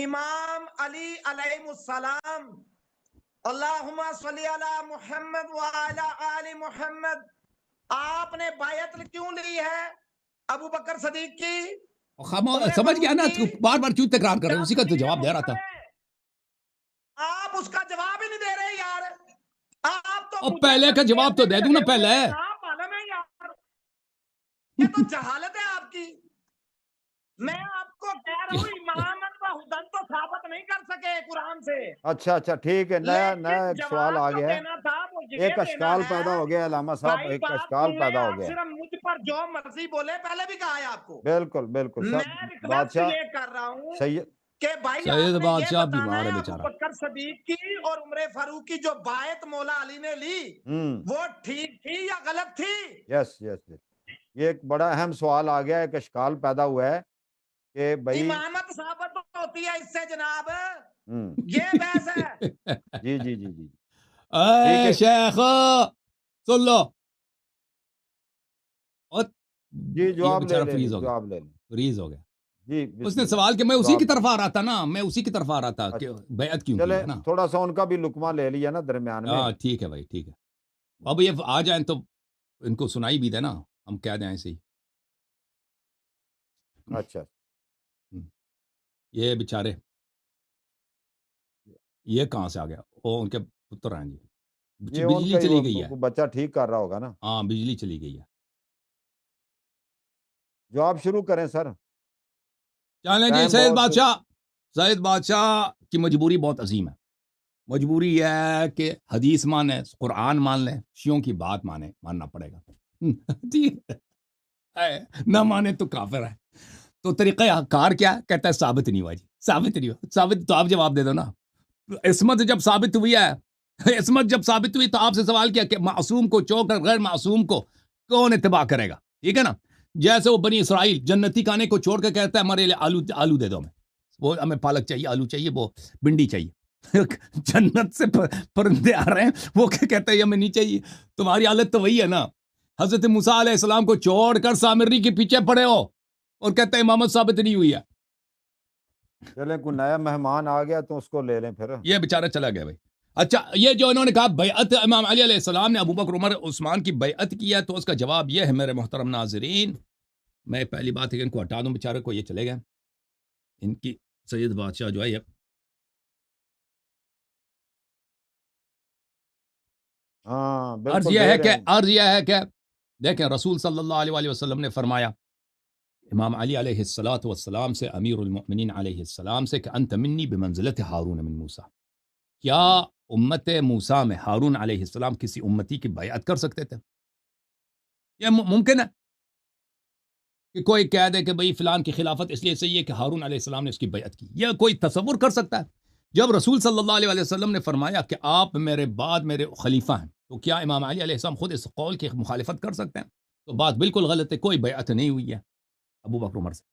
Speaker 3: امام علی علیہ السلام اللہم صلی علی محمد وعلی آل محمد، آپ نے بیعت کیوں لی ہے ابو بکر صدیق کی؟
Speaker 1: سمجھ گیا نا، بار بار کیوں تکرار کر رہے ہیں؟ اسی کا تو جواب دے رہا تھا.
Speaker 3: آپ اس کا جواب ہی نہیں دے رہے یار. آپ تو
Speaker 1: پہلے کا جواب تو دے دوں نا پہلے.
Speaker 3: یہ تو جہالت ہے آپ کی. میں آپ کو کہہ رہا ہوں امامت و حدن تو ثابت نہیں کر سکے قرآن سے.
Speaker 2: اچھا ٹھیک ہے، نیا ایک سوال آ گیا ہے، ایک اشکال پیدا ہو گیا علامہ صاحب، ایک اشکال پیدا ہو گیا.
Speaker 3: صرف مجھ پر جو مرضی بولے، پہلے بھی کہا ہے آپ کو.
Speaker 2: بالکل
Speaker 3: میں ریکویسٹ یہ کر رہا ہوں کہ بھائی
Speaker 1: سید
Speaker 3: آپ نے یہ
Speaker 1: بادشاہ
Speaker 3: بتانا
Speaker 1: بیمار ہے
Speaker 3: ہے ابو
Speaker 1: بیچارہ.
Speaker 3: بکر صدیق کی اور عمر فاروق کی جو بایعت مولا علی نے لی وہ ٹھیک تھی یا غلط تھی؟
Speaker 2: یس یس یس، یہ ایک بڑا اہم سوال آ گیا ہے، ایک اشکال پیدا ہوا ہے کہ بھائی
Speaker 3: امامت ثابت ہوتی ہے اس سے جناب،
Speaker 2: ہوں
Speaker 3: یہ بحث ہے۔
Speaker 2: جی جی جی جی
Speaker 1: اے
Speaker 2: ہے۔
Speaker 1: شیخ سن لو. اور
Speaker 2: جی
Speaker 1: یہ
Speaker 2: جواب لے
Speaker 1: بیچارہ
Speaker 2: لیں،
Speaker 1: فریز ہو گیا،
Speaker 2: جواب لے لیں
Speaker 1: فریز ہو گیا.
Speaker 2: جی،
Speaker 1: اس
Speaker 2: بسم
Speaker 1: نے
Speaker 2: اللہ،
Speaker 1: سوال کہ میں اسی کی
Speaker 2: جواب
Speaker 1: طرف آ رہا تھا نا، میں اسی کی طرف آ رہا تھا کہ
Speaker 2: اچھا
Speaker 1: بیعت کیوں کی
Speaker 2: چلے،
Speaker 1: ہے نا.
Speaker 2: تھوڑا سا ان کا بھی لقمہ لے لیا نا درمیان میں۔
Speaker 1: ہاں ٹھیک ہے بھائی، ٹھیک ہے. اب یہ آ جائیں تو ان کو سنائی بھی دے نا، ہم کہہ دیں ایسے ہی.
Speaker 2: اچھا
Speaker 1: یہ بیچارے یہ کہاں سے آ گیا؟ وہ ان کے پتر ہیں جی.
Speaker 2: یہ ان
Speaker 1: بجلی
Speaker 2: کا ہی
Speaker 1: چلی گئی ہے.
Speaker 2: وہ بچہ ٹھیک کر رہا ہوگا نا۔
Speaker 1: ہاں بجلی چلی گئی ہے.
Speaker 2: جواب شروع کریں سر،
Speaker 1: چلیں جی.
Speaker 2: ٹائم
Speaker 1: سید
Speaker 2: بہت۔
Speaker 1: بادشاہ، سید بادشاہ کی مجبوری بہت عظیم ہے. مجبوری یہ ہے کہ حدیث مانے، قرآن مان لیں، شیعوں کی بات ماننا پڑے گا. ٹھیک ہے، نہ مانے تو کافر ہے. تو طریقہ کار کیا کہتا ہے؟ ثابت نہیں ہوا جی، ثابت نہیں ہوا. ثابت تو آپ جواب دے دو نا. عصمت جب ثابت ہوئی ہے، عصمت جب ثابت ہوئی تو آپ سے سوال کیا کہ معصوم کو چھوڑ کر غیر معصوم کو کون اتباع کرے گا؟ ٹھیک ہے نا. جیسے وہ بنی اسرائیل جنتی کھانے کو چھوڑ کے کہتا ہے ہمارے لیے آلو دے دو، ہمیں پالک چاہیے، آلو چاہیے، وہ بھنڈی چاہیے. جنت سے پرندے آ رہے ہیں، وہ کیا کہتا ہے ہمیں نہیں چاہیے. تمہاری حالت تو وہی ہے نا. حضرت موسیٰ علیہ السلام کو چھوڑ کر سامری کے پیچھے پڑے ہو اور کہتے ہیں امامت ثابت نہیں ہوئی ہے.
Speaker 2: چلیں کوئی نیا مہمان آ گیا تو اس کو لے لیں پھر۔
Speaker 1: یہ بیچارہ چلا گیا بھائی. اچھا، یہ جو انہوں نے کہا بیعت امام علی علیہ السلام نے ابو بکر عمر عثمان کی بیعت کی ہے، تو اس کا جواب یہ ہے میرے محترم ناظرین. میں پہلی بات ہے کہ ان کو ہٹا دوں بیچارے کو، یہ چلے گئے. ان کی سید بادشاہ جو ہے یہ
Speaker 2: ہاں
Speaker 1: عرض
Speaker 2: بالکل
Speaker 1: یہ
Speaker 2: دے
Speaker 1: ہے
Speaker 2: رہے
Speaker 1: کہ
Speaker 2: ہیں۔
Speaker 1: دیکھیں رسول صلی اللہ علیہ وسلم نے فرمایا امام علی علیہ السلام سے، امیر المؤمنین علیہ السلام سے، کہ انت منی بمنزلت ہارون من موسیٰ. کیا امت موسیٰ میں ہارون علیہ السلام کسی امتی کی بیعت کر سکتے تھے؟ یہ ممکن ہے کہ کوئی کہہ دے کہ بھئی فلان کی خلافت اس لیے صحیح ہے کہ ہارون علیہ السلام نے اس کی بیعت کی؟ یہ کوئی تصور کر سکتا ہے؟ جب رسول صلی اللہ علیہ وسلم نے فرمایا کہ آپ میرے بعد میرے خلیفہ ہیں، تو کیا امام علی علیہ السلام خود اس قول کی مخالفت کر سکتے ہیں؟ تو بات بالکل غلط ہے. کوئی بیعت نہیں ہوئی ہے ابو بکر عمر سے.